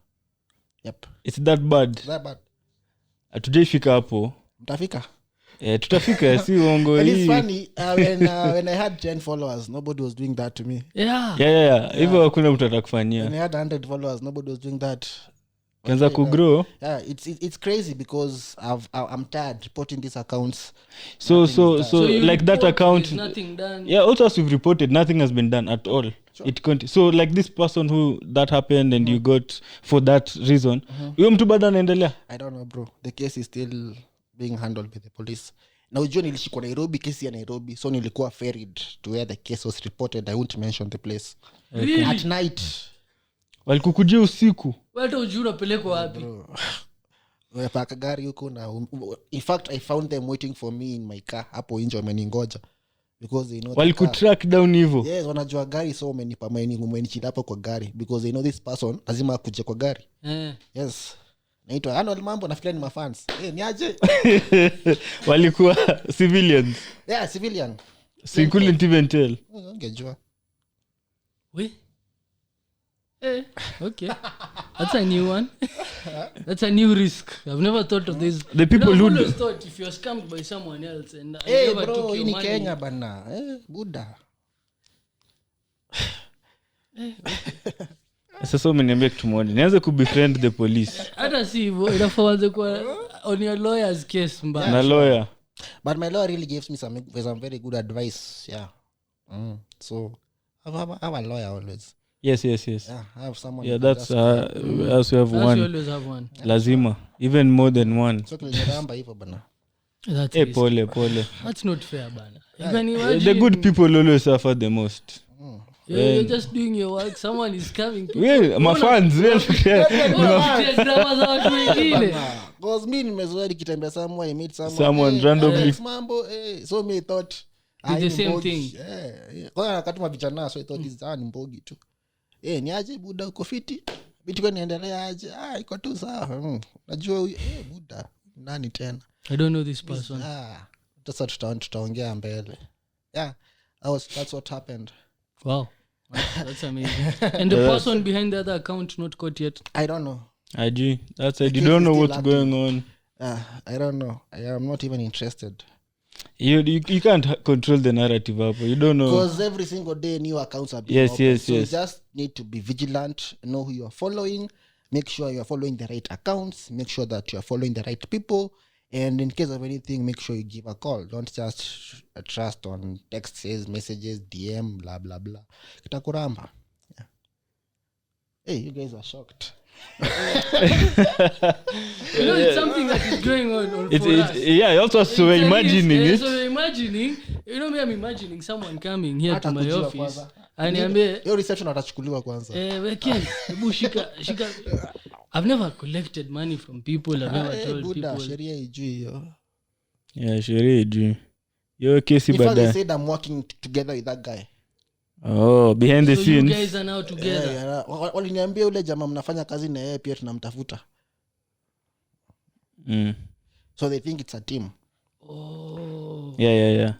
Yep. It's that bad. Hatujaifika hapo. Mtafika? Tutafika si uongo hii. It's funny when I had 10 followers, nobody was doing that to me. Yeah. Hivyo hakuna mtu atakufanyia. When I had 100 followers, nobody was doing that. Kanza kugrow. Yeah, it's crazy because I'm tired reporting these accounts. So like that account, nothing done. Yeah, also as we've reported, nothing has been done at all. Sure. So like this person who that happened and you got for that reason, huyo mtu bado anaendelea? I don't know, bro. The case is still being handled by the police. Na ujua nilishikwa Nairobi, kesi ya Nairobi, so nilikuwa ferried to where the case was reported. I won't mention the place. Really? At night. Walikukujia usiku. Hata ujui unapelekwa wapi? Wapaka gari huko na in fact I found them waiting for me in my car hapo nje wameningoja because they know walikutrack down hivyo. Yes, wanajua gari, so umenipa umenichila hapo kwa gari because they know this person lazima akuje kwa gari. Yes. Naitwa Arnold, mambo nafikiria ni mafans. Niaje? Walikuwa civilians. Yeah, civilian. So you couldn't even tell. Ungejua. We? Okay. That's a new one. That's a new risk. I've never thought of this. The people who always thought if you're scammed by someone else and never bro, took your money. Kenya bana. Buddha. Sasa umeniambia kitu moja. Nianze kubefriend the police. Hata si hivyo, inafaanza kwa on your lawyer's case mbaya. Na lawyer. But my lawyer really gives me some very good advice. Yeah. So I have a lawyer always. Yes. Yeah, I have someone. Yeah, that's as we have one. You always have one. Lazima, even more than one. So kiliramba hivyo bana. That's pole. That's not fair bana. You can imagine the good people always suffer the most. You're just doing your work, someone is coming to well, my fans because me nimezoea nikitembea somewhere, I meet someone randomly mambo so me thought it's the same thing. Kwa nakatuma vijana, so I thought is ni mbogi tu. Niaje buda, uko fiti? Bitcoin niendelea aje? Iko tu sawa. Najua buda nani tena? I don't know this person. Sasa tutaongea mbele. Yeah, that's what happened. Wow. That's amazing. And the person behind the other account not caught yet? I don't know. IG, that's it. You don't know what's going on. I don't know. I am not even interested. You can't control the narrative up. You don't know. Because every single day new accounts are being opened. Yes. You just need to be vigilant, know who you are following, make sure you are following the right accounts, make sure that you are following the right people, and in case of anything, make sure you give a call. Don't just trust on texts, messages, DM, blah, blah, blah. Kitakuramba. Yeah. Hey, you guys are shocked. It's something that is going on for us. Yeah, also so we're imagining it. So we're imagining, me, I'm imagining someone coming here to my office. Aniambie, your reception atachukuliwa kwanza. Weekend, hebu shika. I've never collected money from people. I've never told people. Sheria ijui hiyo. Yeah, sheria ijui. Yo kesi baadaye. In fact, they said I'm working together with that guy. Oh, behind the scenes. You guys are now together. Yeah. Waliniambia ule jamaa mnafanya kazi na yeye pia tunamtafuta. So they think it's a team. Oh. Yeah.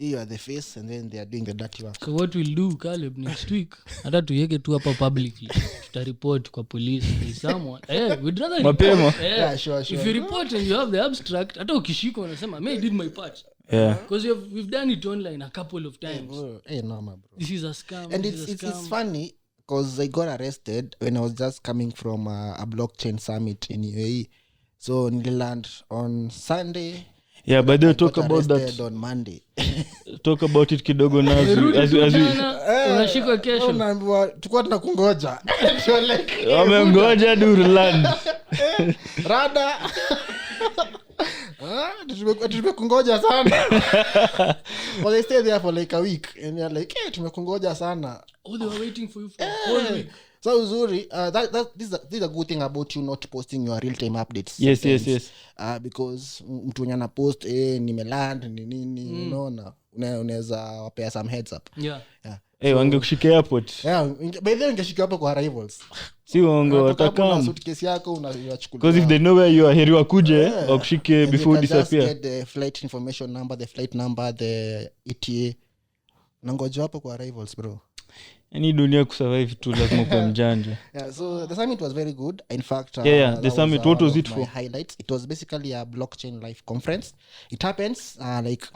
You are the face and then they are doing the dirty work. So what we'll do, Caleb, next week, hata tuweke tu hapa publicly. Tutareport kwa police. There's someone. We'd rather mapema. Yeah, sure. If you report and you have the abstract, hata ukishika unasema, I did my part. Yeah. Because we've done it online a couple of times. No, bro. This is a scam. And it's funny because I got arrested when I was just coming from a blockchain summit in UAE. So Nililand on Sunday. Yeah, but I they got talk about arrested that. on Monday. Talk about it kidogo now as we unashikwa kesho. Unaambiwa tulikuwa tunakungoja. So like, wamengoja Durland. rada. Tumekungoja sana. Well, they stay there for like a week and they're like, hey, tumekungoja sana. Oh, they were waiting for you for a whole week. So uzuri, this is a good thing about you not posting your real-time updates. Yes. Because mtu mwenye ana post nimeland ni nini, unaona, unaweza wapea some heads up. Yeah. Wangekushika airport. Yeah, by the way ungeshika hapo kwa arrivals. Si uongo watakam. Suitcase yako unachukua. Because if they know where you are, heri wakuje wakushike before disappear. Just get the flight information number, the flight number, the ETA. Nangoja hapo kwa arrivals, bro. Any dunia kusurvive tu lazima kwa mjanja. Yeah, so the summit was very good. In fact, the summit, what was it for? Highlights. It was basically a blockchain live conference. It happens like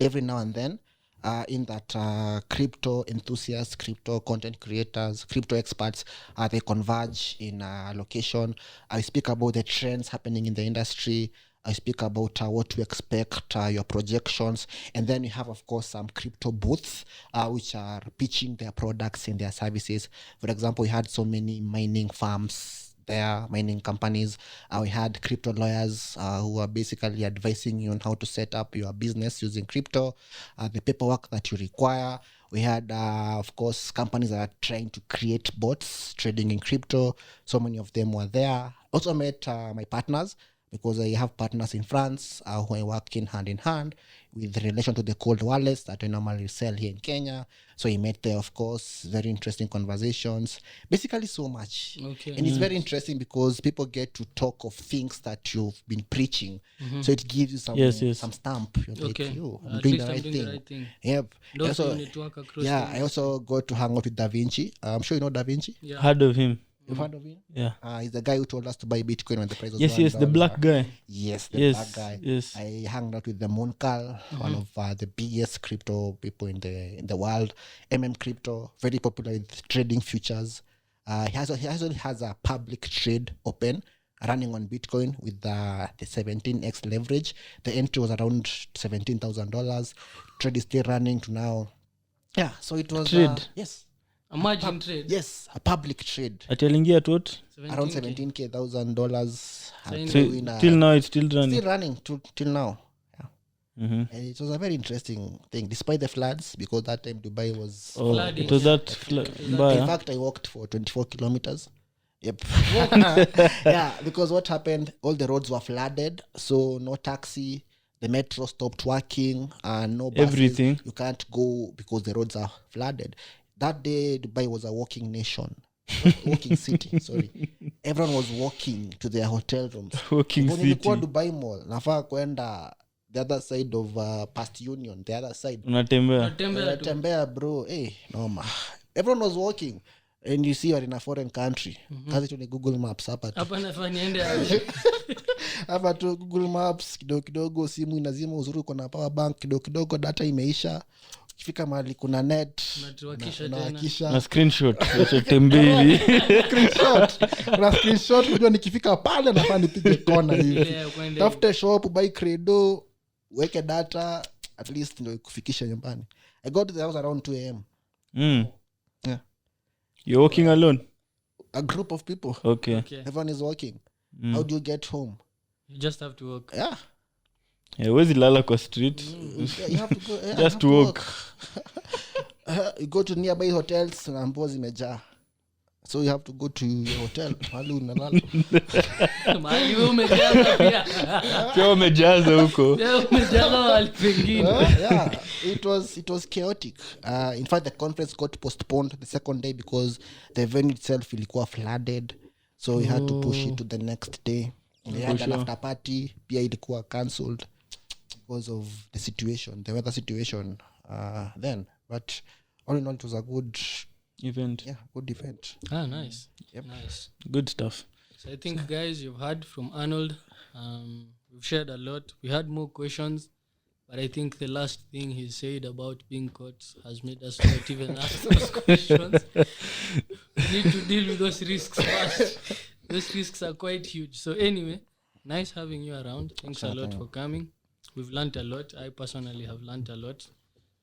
every now and then in that crypto enthusiasts, crypto content creators, crypto experts, they converge in a location. I speak about the trends happening in the industry. I speak about what to expect, your projections, and then you have, of course, some crypto booths which are pitching their products and their services. For example, we had so many mining farms there, mining companies. We had crypto lawyers who are basically advising you on how to set up your business using crypto, the paperwork that you require. We had, of course, companies that are trying to create bots trading in crypto. So many of them were there. Also met my partners, because I have partners in France who are working hand in hand with relation to the cold wallets that we normally sell here in Kenya. So he met there, of course, very interesting conversations. Basically so much. Okay. And it's very interesting because people get to talk of things that you've been preaching. So it gives you some stamp. You're like, I'm doing the right thing. Yep. I also got to hang out with Da Vinci. I'm sure you know Da Vinci. Yeah. Heard of him? You've heard of him? Yeah. He's the guy who told us to buy Bitcoin when the price was Yes, the black guy. Yes, the black guy. Yes. I hung out with the Monkal, one of the biggest crypto people in the world. Crypto, very popular with trading futures. He also has a public trade open running on Bitcoin with the 17x leverage. The entry was around $17,000. Trade is still running to now. Yeah, so it was trade. Yes. A margin trade. Yes, a public trade. Atialingia at what? Around $17,000. So till now it's still running. Still running till now. Yeah. And it was a very interesting thing, despite the floods, because that time Dubai was flooding. It was that in fact, I walked for 24 kilometers. Yep. Yeah, because what happened, all the roads were flooded, so no taxi, the metro stopped working, and no buses. Everything. You can't go because the roads are flooded. That day, Dubai was a walking nation. Walking city, sorry. Everyone was walking to their hotel rooms. Walking When city. nilikuwa Dubai Mall, nafaa kwenda the other side of past Union, the other side. Unatembea. Bro. Hey, no, everyone was walking. And you see you're in a foreign country. Kazi tu ni Google Maps hapa tu. Hapa nafaa niende Hapa tu Google Maps, kidogo simu inazima, uzuri uko na power bank, kidogo data imeisha. Ukifika mahali kuna net, unahakisha na screenshot tembea hivi. Screenshot unajua nikifika pale nafaa nipige kona hivi. Tafute shop, buy credo, weke data, at least ndio ikufikisha nyumbani. I got to the house around 2 a.m. Yeah. You're walking alone? A group of people. Okay. Everyone is walking. How do you get home? You just have to walk. Yeah. Where's lala kwa street? You have to go. Just to walk. You go to nearby hotels na mbo zimejaa. So you have to go to your hotel. Mahali unalala. Mahali umejaza pia. Pia umejaza huko. Umejaza mahali pengine. Yeah. It was chaotic. In fact, the conference got postponed the second day because the event itself ilikuwa flooded. So we had to push it to the next day. They had an after party. Pia ilikuwa cancelled because of the situation, the weather situation then. But all in all, it was a good event. Yeah, good event. Nice. Yep. Nice. Good stuff. So I think, guys, you've heard from Arnold. We've shared a lot. We had more questions. But I think the last thing he said about being caught has made us not even ask those questions. We need to deal with those risks first. Those risks are quite huge. So anyway, nice having you around. Thanks a lot for coming. We've learned a lot. I personally have learned a lot.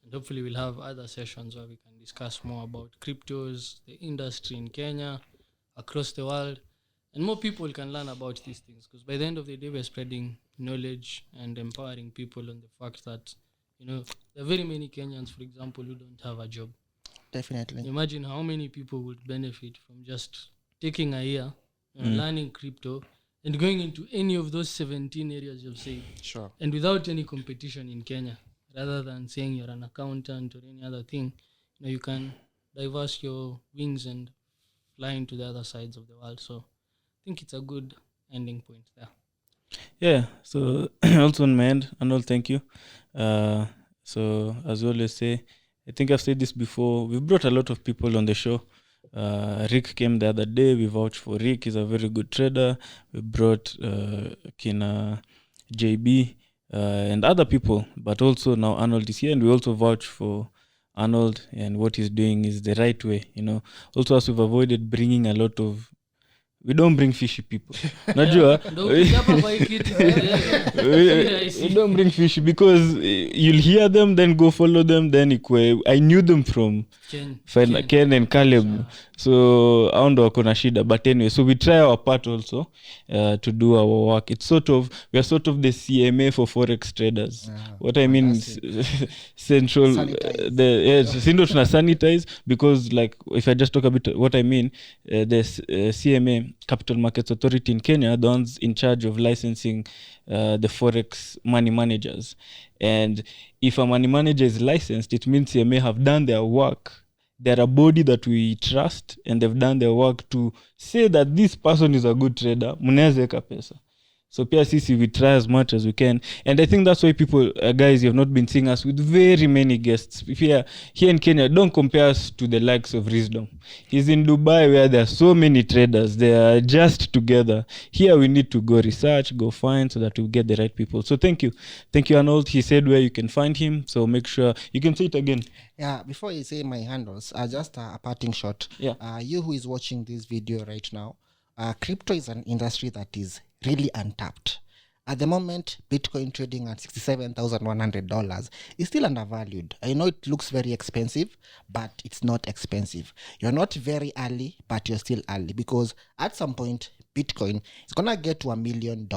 And hopefully we'll have other sessions where we can discuss more about cryptos, the industry in Kenya, across the world. And more people can learn about these things. Because by the end of the day, we're spreading knowledge and empowering people on the fact that, there are very many Kenyans, for example, who don't have a job. Definitely. Imagine how many people would benefit from just taking a year, learning crypto, and going into any of those 17 areas you've said. Sure. And without any competition in Kenya, rather than saying you're an accountant or any other thing, you can diverse your wings and fly into the other sides of the world. So I think it's a good ending point there. Yeah, so also on my end, Arnold, thank you. So as we always say, I think I've said this before, we've brought a lot of people on the show. Rick came the other day, we vouched for Rick, he's a very good trader. We brought Kina JB and other people, but also now Arnold is here, and we also vouch for Arnold, and what he's doing is the right way, Also, as we've avoided bringing a lot of, we don't bring fishy people. Najua, we don't bring fishy because you'll hear them, then go follow them, then I knew them from Ken and Caleb. So I don't know shida. But anyway, so we try our part also to do our work. It's we are sort of the CMA for Forex traders. What I mean is central, central sanitize, because like if I just talk a bit what I mean, the CMA, Capital Markets Authority in Kenya, the ones in charge of licensing the Forex money managers. And if a money manager is licensed, it means they may have done their work. They're a body that we trust, and they've done their work to say that this person is a good trader. Munaweza weka pesa. So pia sisi, we try as much as we can. And I think that's why people, guys, you have not been seeing us with very many guests. If you're here in Kenya, don't compare us to the likes of Wisdom. He's in Dubai where there are so many traders. They are just together. Here we need to go research, go find, so that we get the right people. So thank you. Thank you, Arnold. He said where you can find him. So make sure you can say it again. Yeah, before you say my handles, just a parting shot. Yeah. You who is watching this video right now, crypto is an industry that is really untapped. At the moment, Bitcoin trading at $67,100 is still undervalued. I know it looks very expensive, but it's not expensive. You're not very early, but you're still early, because at some point, Bitcoin is going to get to $1 million.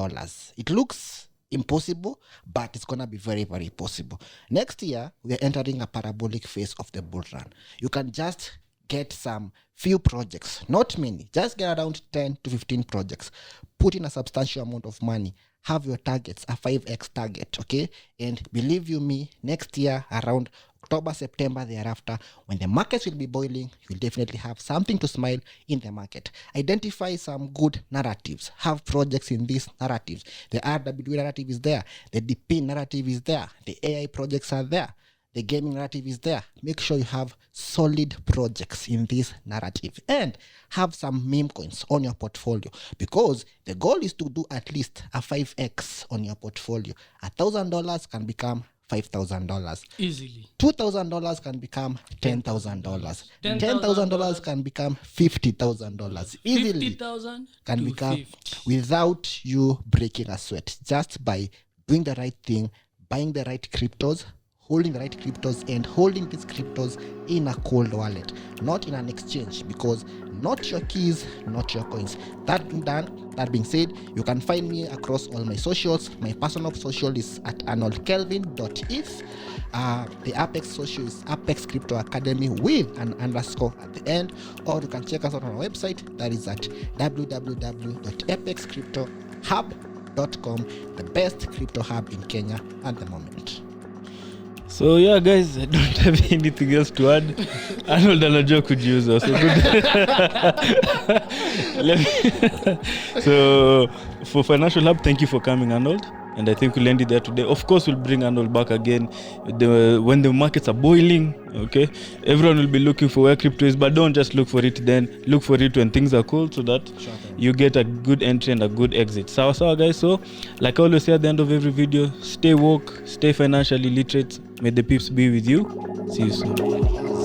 It looks impossible, but it's going to be very, very possible. Next year, we're entering a parabolic phase of the bull run. You can just get some few projects, not many, just get around 10 to 15 projects, put in a substantial amount of money, have your targets, a 5x target, okay? And believe you me, next year around October, September, thereafter, when the markets will be boiling, you'll definitely have something to smile in the market. Identify some good narratives, have projects in these narratives. The RWA narrative is there, the DP narrative is there, the AI projects are there, the gaming narrative is there. Make sure you have solid projects in this narrative, and have some meme coins on your portfolio, because the goal is to do at least a 5x on your portfolio. $1,000 can become $5,000 easily. $2,000 can become $10,000. $10,000 can become $50,000 easily. 50,000 can to become 50. without you breaking a sweat, just by doing the right thing, buying the right cryptos, holding the right cryptos, and holding these cryptos in a cold wallet, not in an exchange, because not your keys, not your coins. That being done, that being said, you can find me across all my socials. My personal social is at arnoldkelvin.eth. The Apex social is Apex Crypto Academy with an underscore at the end, or you can check us out on our website, that is at www.apexcryptohub.com, the best crypto hub in Kenya at the moment. So yeah, guys, I don't have anything else to add. Arnold anajua kujiuza. So for Financial Hub, thank you for coming, Arnold. and I think we'll end it there today. Of course, we'll bring Arnold back again when the markets are boiling. Okay, everyone will be looking for where crypto is, but don't just look for it then. Look for it when things are cool, so that you get a good entry and a good exit. So guys, so like I always say at the end of every video, stay woke, stay financially literate. May the peeps be with you. See you soon.